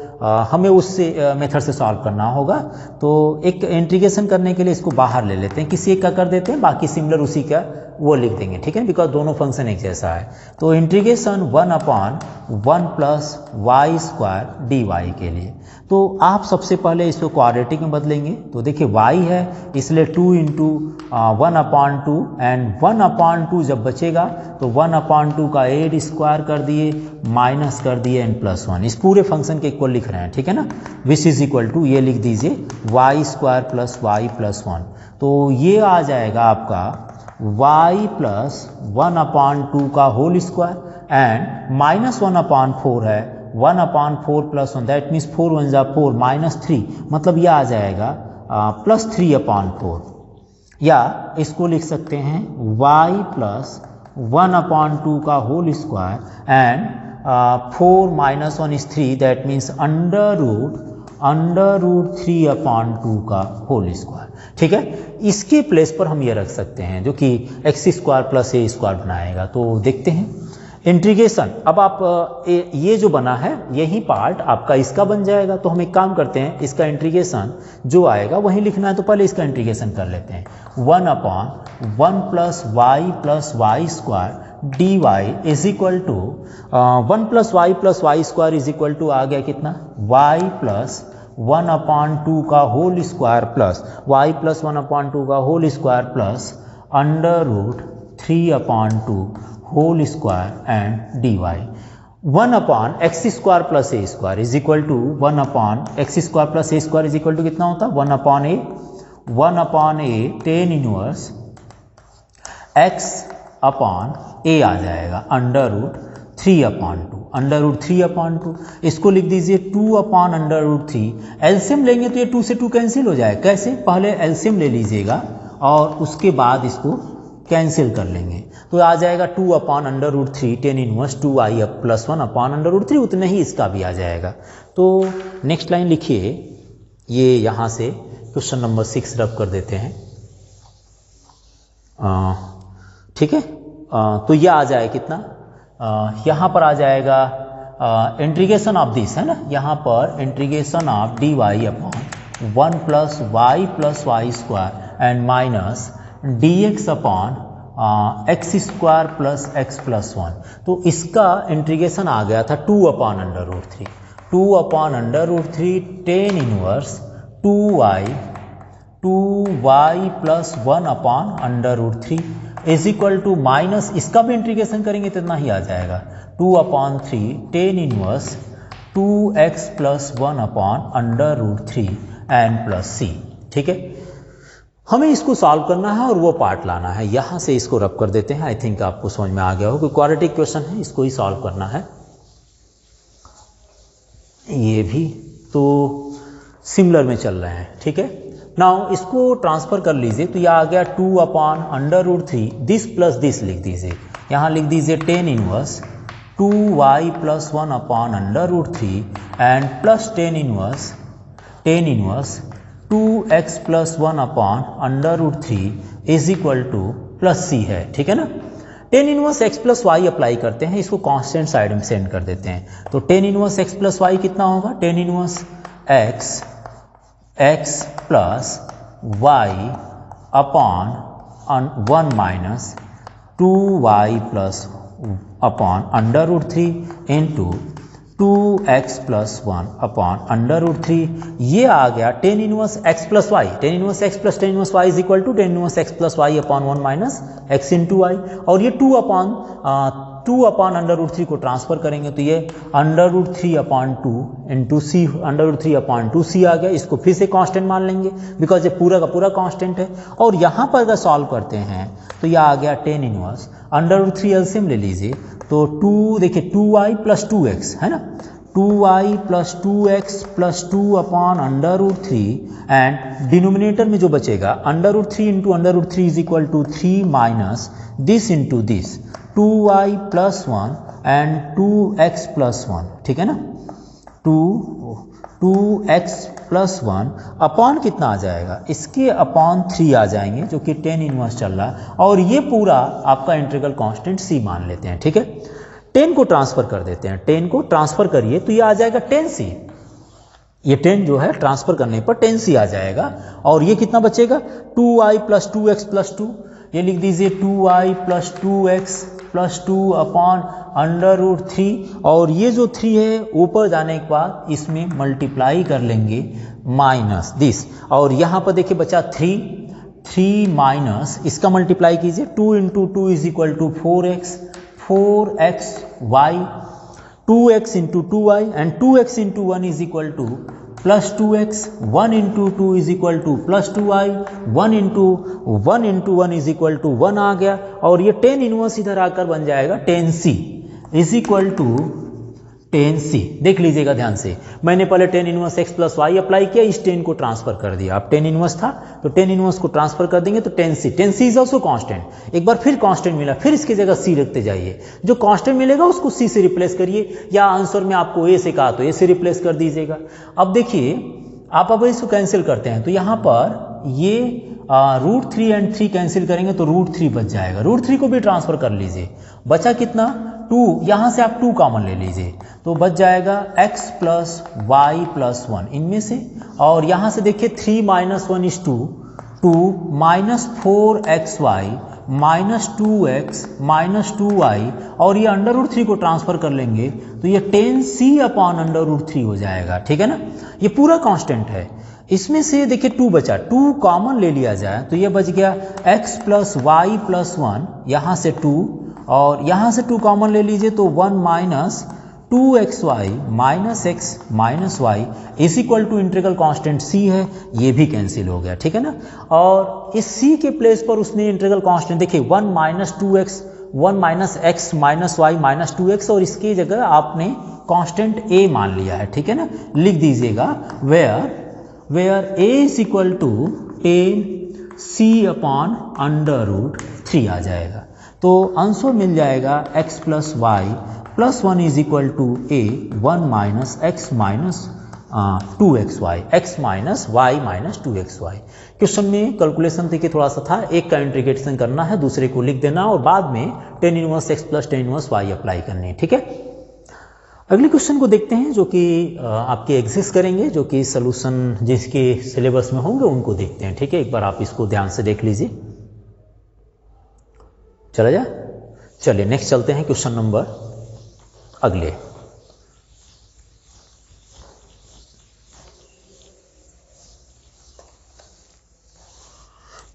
हमें उससे मेथड से सॉल्व करना होगा। तो एक इंटीग्रेशन करने के लिए इसको बाहर ले लेते हैं, किसी एक का कर देते हैं, बाकी सिमिलर उसी का वो लिख देंगे। ठीक है, बिकॉज दोनों फंक्शन एक जैसा है। तो integration 1 upon 1 plus y square d y के लिए, तो आप सबसे पहले इसको क्वाड्रेटिक में बदलेंगे। तो देखिए y है, इसलिए 2 इंटू 1 अपॉन 2, एंड 1 अपॉन 2 जब बचेगा तो 1 अपॉन 2 का एड स्क्वायर कर दिए, माइनस कर दिए एन प्लस 1। इस पूरे फंक्शन के इक्वल लिख रहे हैं। ठीक है ना, विच इज इक्वल टू, ये लिख दीजिए y square plus y plus 1। तो ये आ जाएगा आपका y प्लस 1 अपॉन 2 का whole square and minus 1 upon 4 है, 1 अपॉन 4 प्लस 1, दैट मीन्स 4 1 जा 4 माइनस 3, मतलब यह आ जाएगा प्लस 3 अपॉन 4। या इसको लिख सकते हैं y प्लस 1 अपॉन 2 का whole square and 4 minus 1 is 3, that means under root 3 upon 2 का होल स्क्वायर। ठीक है, इसके प्लेस पर हम ये रख सकते हैं जो कि x square plus a square बनाएगा। तो देखते हैं इंटीग्रेशन। अब आप ये जो बना है यही पार्ट आपका इसका बन जाएगा। तो हम एक काम करते हैं, इसका इंटीग्रेशन जो आएगा वही लिखना है, तो पहले इसका इंटीग्रेशन कर लेते हैं। 1 upon 1 plus y square d y is equal to 1 plus y square is equal to आ गया कितना, वाई प्लस 1 अपॉन 2 का whole square plus y plus 1 upon 2 का whole square plus under root 3 upon 2 whole square and d y. 1 upon x square plus a square is equal to 1 upon x square plus a square is equal to कितना होता है, 1 upon a tan inverse x upon a आ जाएगा under root 3 upon 2, under root 3 upon 2। इसको लिख दीजिए 2 अपॉन अंडर रूट 3। एलसीएम लेंगे तो ये 2 से 2 कैंसिल हो जाए। कैसे, पहले एलसीएम ले लीजिएगा और उसके बाद इसको कैंसिल कर लेंगे। तो आ जाएगा 2 upon under root 3 tan inverse 2i plus 1 upon under root 3, उतना ही इसका भी आ जाएगा। तो नेक्स्ट लाइन लिखिए, ये यहाँ से क्वेश्चन नंबर 6 रब कर देते हैं। ठीक है, तो यह आ जाए कितना, यहाँ पर आ जाएगा इंटीग्रेशन ऑफ दिस, है ना, यहाँ पर integration of d y upon 1 plus y square and minus d x upon x square plus x plus 1। तो इसका इंटीग्रेशन आ गया था 2 upon under root 3, 2 upon under root 3 tan inverse 2y plus 1 upon under root 3 is equal to minus, इसका भी इंटीग्रेशन करेंगे तो इतना ही आ जाएगा 2 upon 3 tan inverse 2x plus 1 upon under root 3 and plus c। ठीक है, हमें इसको सॉल्व करना है और वो पार्ट लाना है। यहाँ से इसको रब कर देते हैं। आई थिंक आपको समझ में आ गया हो कि क्वाड्रेटिक क्वेश्चन है, इसको ही सॉल्व करना है। ये भी तो सिमिलर में चल रहे हैं। ठीक है, नाउ इसको ट्रांसफर कर लीजिए। तो यह आ गया 2 upon under root 3, this plus this लिख दीजिए। यहाँ लिख दीजिए tan inverse 2y plus 1 upon under root 3 and plus tan inverse 2x plus 1 upon under root 3 is equal to plus c है। ठीक है ना, tan inverse x plus y apply करते हैं, इसको कांस्टेंट साइड में सेंड कर देते हैं। तो tan inverse x plus y कितना होगा, tan inverse x plus y upon 1 minus 2y plus upon under root 3 into 2x plus 1 upon under root 3। ये आ गया tan inverse x plus y, tan inverse x plus tan inverse y is equal to tan inverse x plus y upon 1 minus x into y. और ये 2 अपॉन अंडर रूट 3 को ट्रांसफर करेंगे तो ये अंडर रूट 3 अपॉन 2 इंटू सी, अंडर रूट 3 अपॉन 2c आ गया। इसको फिर से कांस्टेंट मान लेंगे बिकॉज ये पूरा का पूरा कांस्टेंट है। और यहाँ पर अगर सॉल्व करते हैं तो यह आ गया tan inverse under root 3 LCM ले लीजिए। तो 2 देखिए 2y प्लस 2x है ना, 2y plus 2x plus 2 upon under root 3 and denominator में जो बचेगा under root 3 into under root 3 is equal to 3 minus this into this 2y plus 1 and 2x plus 1, ठीक है ना। 2x प्लस 1 अपॉन कितना आ जाएगा, इसके अपॉन 3 आ जाएंगे जो कि tan इनवर्स चल रहा है, और ये पूरा आपका इंटीग्रल कांस्टेंट c मान लेते हैं, ठीक है। 10 को ट्रांसफर कर देते हैं, 10 को ट्रांसफर करिए तो ये आ जाएगा 10c, ये 10 जो है ट्रांसफर करने पर 10c आ जाएगा, और ये कितना बचेगा 2y प्लस 2x प्लस 2, ये लिख दीजिए 2y plus 2x plus 2 upon under root 3, और ये जो 3 है ऊपर जाने के बाद इसमें मल्टीप्लाई कर लेंगे माइनस दिस, और यहाँ पर देखिए बचा 3 माइनस इसका मल्टीप्लाई कीजिए 2 into 2 is equal to 4xy, 2x into 2y and 2x into 1 is equal to plus 2x, 1 into 2 is equal to plus 2y, 1 into 1 is equal to 1 आ गया, और ये tan इनवर्स इधर आकर बन जाएगा tan c is equal to tan c। देख लीजिएगा ध्यान से, मैंने पहले tan inverse x plus y apply किया, इस tan को ट्रांसफर कर दिया, अब tan इनवर्स था तो tan इनवर्स को ट्रांसफर कर देंगे तो tan c is also constant, एक बार फिर कांस्टेंट मिला, फिर इसकी जगह c रखते जाइए, जो कांस्टेंट मिलेगा उसको c से रिप्लेस करिए, या आंसर में आपको a से कहा तो a से रिप्लेस कर दीजिएगा। अब देखिए आप अब इसको कैंसिल करते हैं तो यहाँ पर ये रूट 3 एंड 3 कैंसिल करेंगे तो रूट 3 बच जाएगा, रूट 3 को भी ट्रांसफर कर लीजिए, बचा कितना 2, यहाँ से आप 2 कॉमन ले लीजिए तो बच जाएगा x प्लस वाई प्लस 1 इनमें से, और यहाँ से देखिए 3 minus 1 is 2 minus 4xy minus 2x minus 2y, और ये अंडर रूट 3 को ट्रांसफर कर लेंगे तो ये tan c upon under root 3 हो जाएगा, ठीक है ना। ये पूरा कांस्टेंट है, इसमें से देखिए 2 बचा, 2 कॉमन ले लिया जाए तो ये बच गया x प्लस वाई प्लस 1, यहाँ से 2 और यहाँ से 2 कॉमन ले लीजिए तो 1 minus 2xy minus x minus y is equal to integral constant c है, ये भी कैंसिल हो गया, ठीक है ना। और इस c के प्लेस पर उसने इंटीग्रल कांस्टेंट देखिए 1 minus 2x 1 minus x minus y minus 2x, और इसकी जगह आपने कांस्टेंट a मान लिया है, ठीक है ना। लिख दीजिएगा where a is equal to tan c upon under root 3 आ जाएगा, तो आंसर मिल जाएगा x plus y plus 1 is equal to a 1 minus x minus 2xy, x minus y minus 2xy। Question में कैलकुलेशन देखिए थोड़ा सा था, एक का इंटीग्रेशन करना है, दूसरे को लिख देना और बाद में tan inverse x plus tan inverse y apply करनी है, ठीक है। अगले क्वेश्चन को देखते हैं जो कि आपके एग्जिस्ट करेंगे, जो कि सोल्यूशन जिसके सिलेबस में होंगे उनको देखते हैं, ठीक है। एक बार आप इसको ध्यान से देख लीजिए, चला जाए, चलिए नेक्स्ट चलते हैं क्वेश्चन नंबर अगले।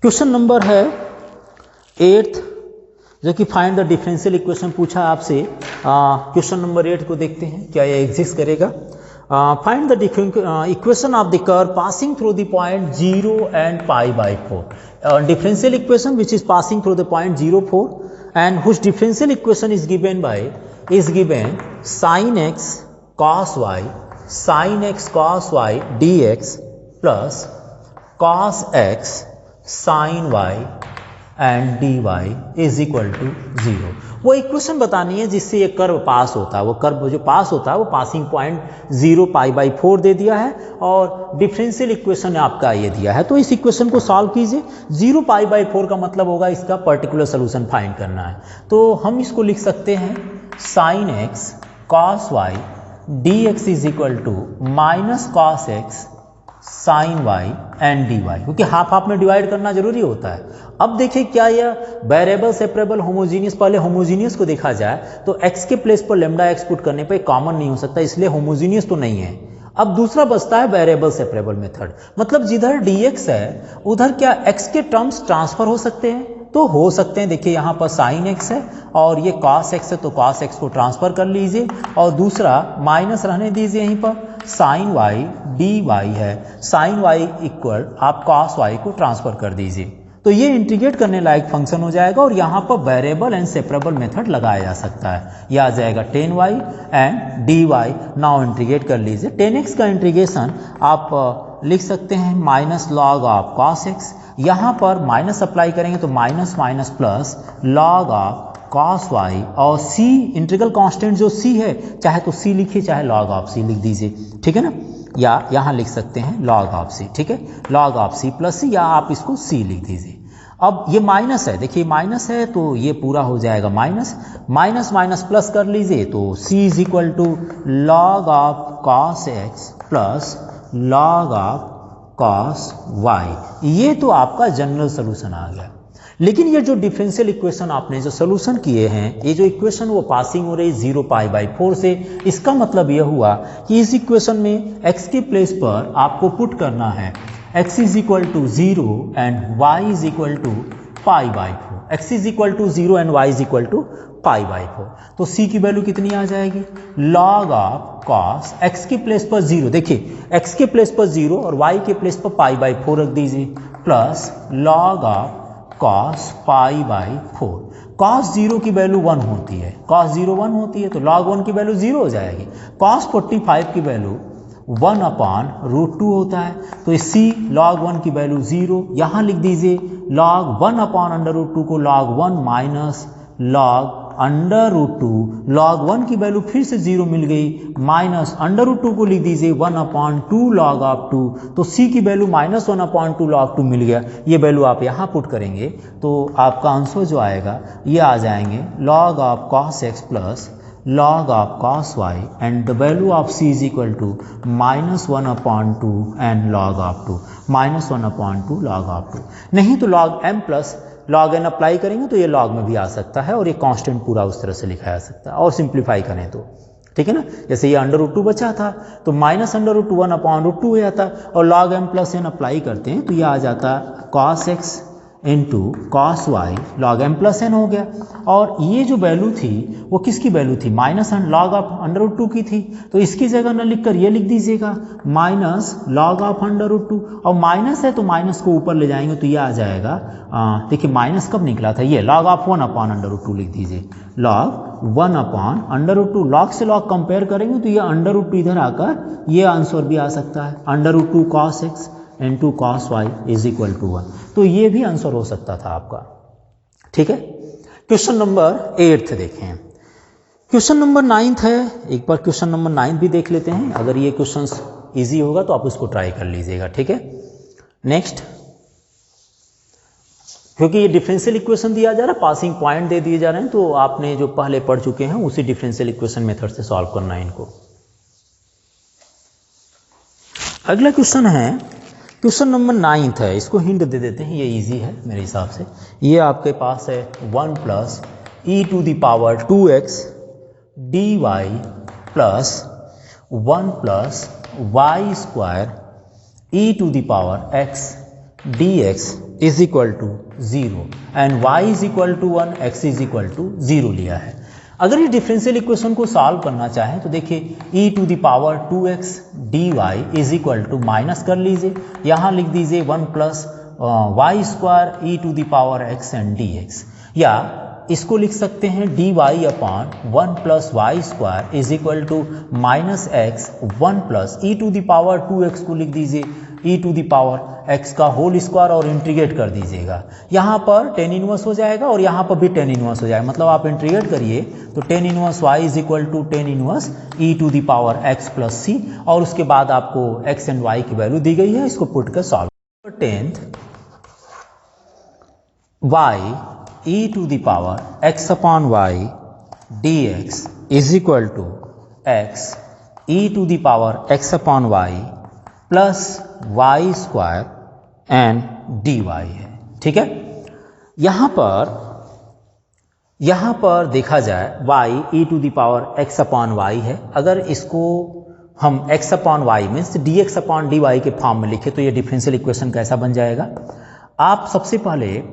क्वेश्चन नंबर है 8th, जो कि फाइंड द डिफरेंशियल इक्वेशन पूछा आपसे। क्वेश्चन नंबर 8 को देखते हैं, क्या ये एग्जिस्ट करेगा। Find the equation of the curve passing through the point 0 and π/4, differential equation which is passing through the point 0, 4 and whose differential equation is given by sin x cos y dx plus cos x sin y and dy is equal to 0। वो इक्वेशन बतानी है जिससे ये कर्व पास होता है, वो कर्व जो पास होता है वो पासिंग पॉइंट 0 π/4 दे दिया है, और डिफरेंशियल इक्वेशन आपका ये दिया है, तो इस इक्वेशन को सॉल्व कीजिए। 0 π/4 का मतलब होगा इसका पर्टिकुलर सोल्यूशन फाइंड करना है, तो हम इसको लिख सकते हैं sin x cos y dx is equal to minus cos x sin y and dy, क्योंकि हाफ हाफ में डिवाइड करना जरूरी होता है। अब देखिए क्या यह वेरिएबल सेपरेबल होमोजीनियस, पहले होमोजीनियस को देखा जाए तो x के प्लेस पर लेमडा x पुट करने पर कॉमन नहीं हो सकता, इसलिए होमोजीनियस तो नहीं है। अब दूसरा बचता है वेरिएबल सेपरेबल मेथड, मतलब जिधर dx है उधर क्या x के टर्म्स ट्रांसफर हो सकते हैं, तो हो सकते हैं। देखिए यहाँ पर sin x है और ये cos x है, तो cos x को ट्रांसफर कर लीजिए, और दूसरा माइनस रहने दीजिए, यहीं पर sin y dy है, sin y इक्वल आप cos y को ट्रांसफर कर दीजिए, तो ये इंटीग्रेट करने लायक फंक्शन हो जाएगा और यहाँ पर वेरिएबल एंड सेपरेबल मेथड लगाया जा सकता है। यह आ जाएगा 10y and dy। Now integrate कर लीजिए। 10x का इंटीग्रेशन आप लिख सकते हैं minus log of cos x। यहाँ पर माइनस अप्लाई करेंगे तो minus minus plus log of cos y और c इंटीग्रल कांस्टेंट जो c है, चाहे तो c लिखिए चाहे लॉग ऑफ c लिख दीजिए, ठीक है ना, या यहाँ लिख सकते हैं लॉग ऑफ c, ठीक है, log of c plus c, या आप इसको c लिख दीजिए। अब ये माइनस है, देखिए माइनस है तो ये पूरा हो जाएगा माइनस, माइनस माइनस प्लस कर लीजिए तो c is equal to log of cos x plus log of cos y। ये तो आपका जनरल सोल्यूशन आ गया। लेकिन ये जो डिफरेंशियल इक्वेशन आपने जो सोल्यूशन किए हैं, ये जो इक्वेशन वो पासिंग हो रही 0π/4 से, इसका मतलब यह हुआ कि इस इक्वेशन में x के प्लेस पर आपको पुट करना है x is equal to 0 and y is equal to π/4। x is equal to 0 and y is equal to π/4। तो c की वैल्यू कितनी आ जाएगी, लॉग ऑफ cos x के प्लेस पर 0, देखिए x के प्लेस पर 0 और y के प्लेस पर π/4 रख दीजिए, plus log of cos π/4। cos 0 की वैल्यू 1 होती है, cos 0 1 होती है तो log 1 की वैल्यू 0 हो जाएगी। cos 45 की वैल्यू 1/√2 होता है, तो इस c log 1 की वैल्यू 0, यहाँ लिख दीजिए log 1/√2 को log 1 माइनस log √2, log 1 की वैल्यू फिर से 0 मिल गई, माइनस √2 को लिख दीजिए 1/2 log ऑफ 2, तो c की वैल्यू माइनस 1/2 log 2 मिल गया। ये वैल्यू आप यहाँ पुट करेंगे तो आपका आंसर जो आएगा ये आ जाएंगे log of cos x plus log of cos y and the value of c is equal to minus 1/2 and log of 2, minus 1/2 log of 2। नहीं तो log m plus log n apply करेंगे तो ये log में भी आ सकता है और ये कांस्टेंट पूरा उस तरह से लिखा जा सकता है। और सिंप्लीफाई करें तो ठीक है ना, जैसे ये √2 बचा था तो माइनस √2 1/√2 हो जाता, और log m plus n apply करते हैं तो ये आ जाता cos x into cos y log m plus n हो गया। और ये जो वैल्यू थी वो किसकी वैल्यू थी, माइनस log ऑफ √2 की थी, तो इसकी जगह न लिखकर ये लिख दीजिएगा माइनस log ऑफ √2, और माइनस है तो माइनस को ऊपर ले जाएंगे तो ये आ जाएगा, देखिए माइनस कब निकला था, ये log ऑफ 1/√2 लिख दीजिए, log 1/√2, log से log कंपेयर करेंगे तो ये √2 इधर आकर ये आंसर भी आ सकता है, √2 cos x into cos y is equal to 1। तो ये भी आंसर हो सकता था आपका, ठीक है। क्वेश्चन नंबर 8 देखें। क्वेश्चन नंबर 9 है, एक बार क्वेश्चन नंबर 9 भी देख लेते हैं, अगर ये क्वेश्चन इजी होगा तो आप उसको ट्राई कर लीजिएगा, ठीक है। नेक्स्ट, क्योंकि ये डिफरेंशियल इक्वेशन दिया जा रहा है, पासिंग पॉइंट दे दिए जा रहे हैं, तो आपने जो पहले पढ़ चुके हैं उसी डिफरेंशियल इक्वेशन मेथड से सॉल्व करना है इनको। अगला क्वेश्चन है क्वेश्चन नंबर 9 है, इसको हिंट दे देते हैं, ये इजी है मेरे हिसाब से। ये आपके पास है 1 plus e⁻²x dy plus 1 plus y² e⁻x dx is equal to 0 and y is equal to 1, x is equal to 0 लिया है। अगर ये डिफरेंशियल इक्वेशन को सॉल्व करना चाहें तो देखिए e⁻² dy is equal to minus कर लीजिए, यहाँ लिख दीजिए 1 plus y² e⁻x and dx, या इसको लिख सकते हैं dy/1 plus y² is equal to minus x 1 plus e⁻²x को लिख दीजिए e⁻x का होल स्क्वायर और इंटीग्रेट कर दीजिएगा। यहाँ पर tan इनवर्स हो जाएगा और यहाँ पर भी tan इनवर्स हो जाएगा, मतलब आप इंटीग्रेट करिए तो tan inverse y is equal to tan inverse e⁻x plus c, और उसके बाद आपको x एंड y की वैल्यू दी गई है, इसको पुट कर solve. 10th y e⁻x/y dx is equal to x e⁻x/y plus y² and dy है, ठीक है। यहाँ पर देखा जाए y e⁻x/y है, अगर इसको हम x/y मीन्स dx/dy के फॉर्म में लिखे तो ये डिफरेंशियल इक्वेशन कैसा बन जाएगा। आप सबसे पहले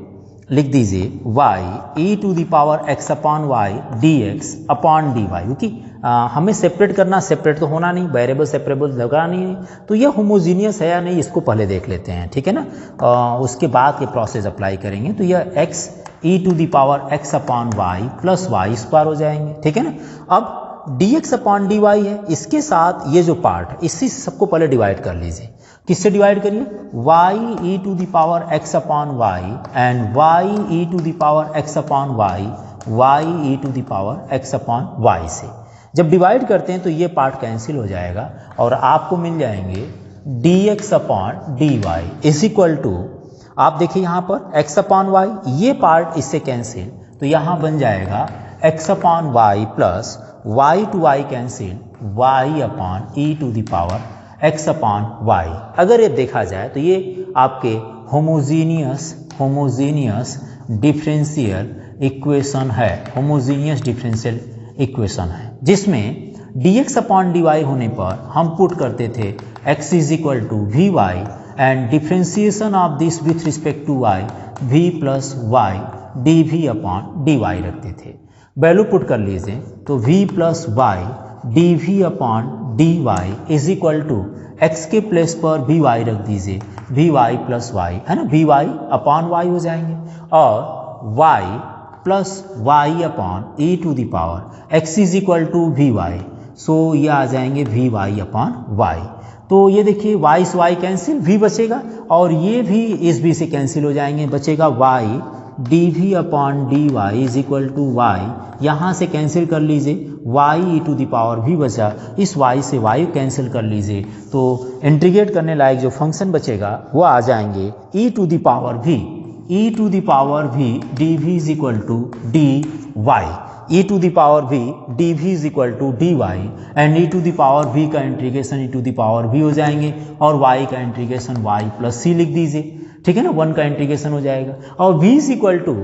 लिख दीजिए y e to the power x upon y dx upon dy, क्योंकि हमें सेपरेट करना, सेपरेट तो होना नहीं, वेरिएबल सेपरेबल लगाना नहीं है, तो यह होमोजीनियस है या नहीं इसको पहले देख लेते हैं, ठीक है ना। उसके बाद के प्रोसेस अप्लाई करेंगे तो यह x e to the power x upon y plus y square हो जाएंगे, ठीक है ना। अब dx अपॉन dy है, इसके साथ ये जो पार्ट है इसी सबको पहले डिवाइड कर लीजिए। किससे डिवाइड करिए, y e to the power x upon y and y e to the power x upon y y e to the power x upon y से जब डिवाइड करते हैं तो ये पार्ट कैंसिल हो जाएगा और आपको मिल जाएंगे dx upon dy is equal to, आप देखिए यहाँ पर x अपॉन वाई, ये पार्ट इससे कैंसिल, तो यहाँ बन जाएगा x upon y plus y to y cancel y upon e to the power x upon y. अगर ये देखा जाए तो ये आपके होमोजीनियस डिफरेंशियल इक्वेशन है, होमोजीनियस डिफरेंशियल इक्वेशन है, जिसमें dx अपॉन dy होने पर हम पुट करते थे x is equal to v y and differentiation of this with respect to y v plus y d v upon d y रखते थे। वैल्यू पुट कर लीजिए तो v plus y d v upon d y is equal to x के प्लेस पर वी वाई रख दीजिए, वी वाई प्लस वाई है ना, वी वाई अपॉन वाई हो जाएंगे और y plus y upon e to the power x is equal to v y, so ये आ जाएंगे वी वाई अपॉन वाई। तो ये देखिए y से y कैंसिल, v बचेगा और ये भी इस b से कैंसिल हो जाएंगे, बचेगा y d v upon d y is equal to y, यहाँ से कैंसिल कर लीजिए y e to the power v बचा, इस y से y कैंसिल कर लीजिए, तो इंटीग्रेट करने लायक जो फंक्शन बचेगा वो आ जाएंगे e to the power v, e to the power v d v is equal to d y, e to the power v d v is equal to d y and e to the power v का integration e to the power v हो जाएंगे और y का इंटीग्रेशन y प्लस c लिख दीजिए, ठीक है ना, 1 का इंटीग्रेशन हो जाएगा और v is equal to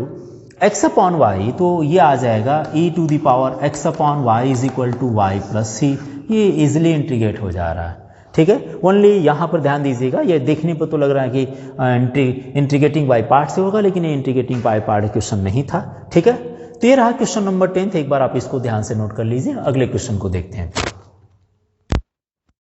x upon y, तो ये आ जाएगा e to the power x upon y is equal to y plus c, ये इजिली इंटीग्रेट हो जा रहा है, ठीक है। ओनली यहाँ पर ध्यान दीजिएगा, ये देखने पर तो लग रहा है कि इंटीग्रेटिंग बाय पार्ट से होगा, लेकिन ये इंटीग्रेटिंग बाय पार्ट क्वेश्चन नहीं था, ठीक है। तो ये रहा क्वेश्चन नंबर 10, एक बार आप इसको ध्यान से नोट कर लीजिए। अगले क्वेश्चन को देखते हैं।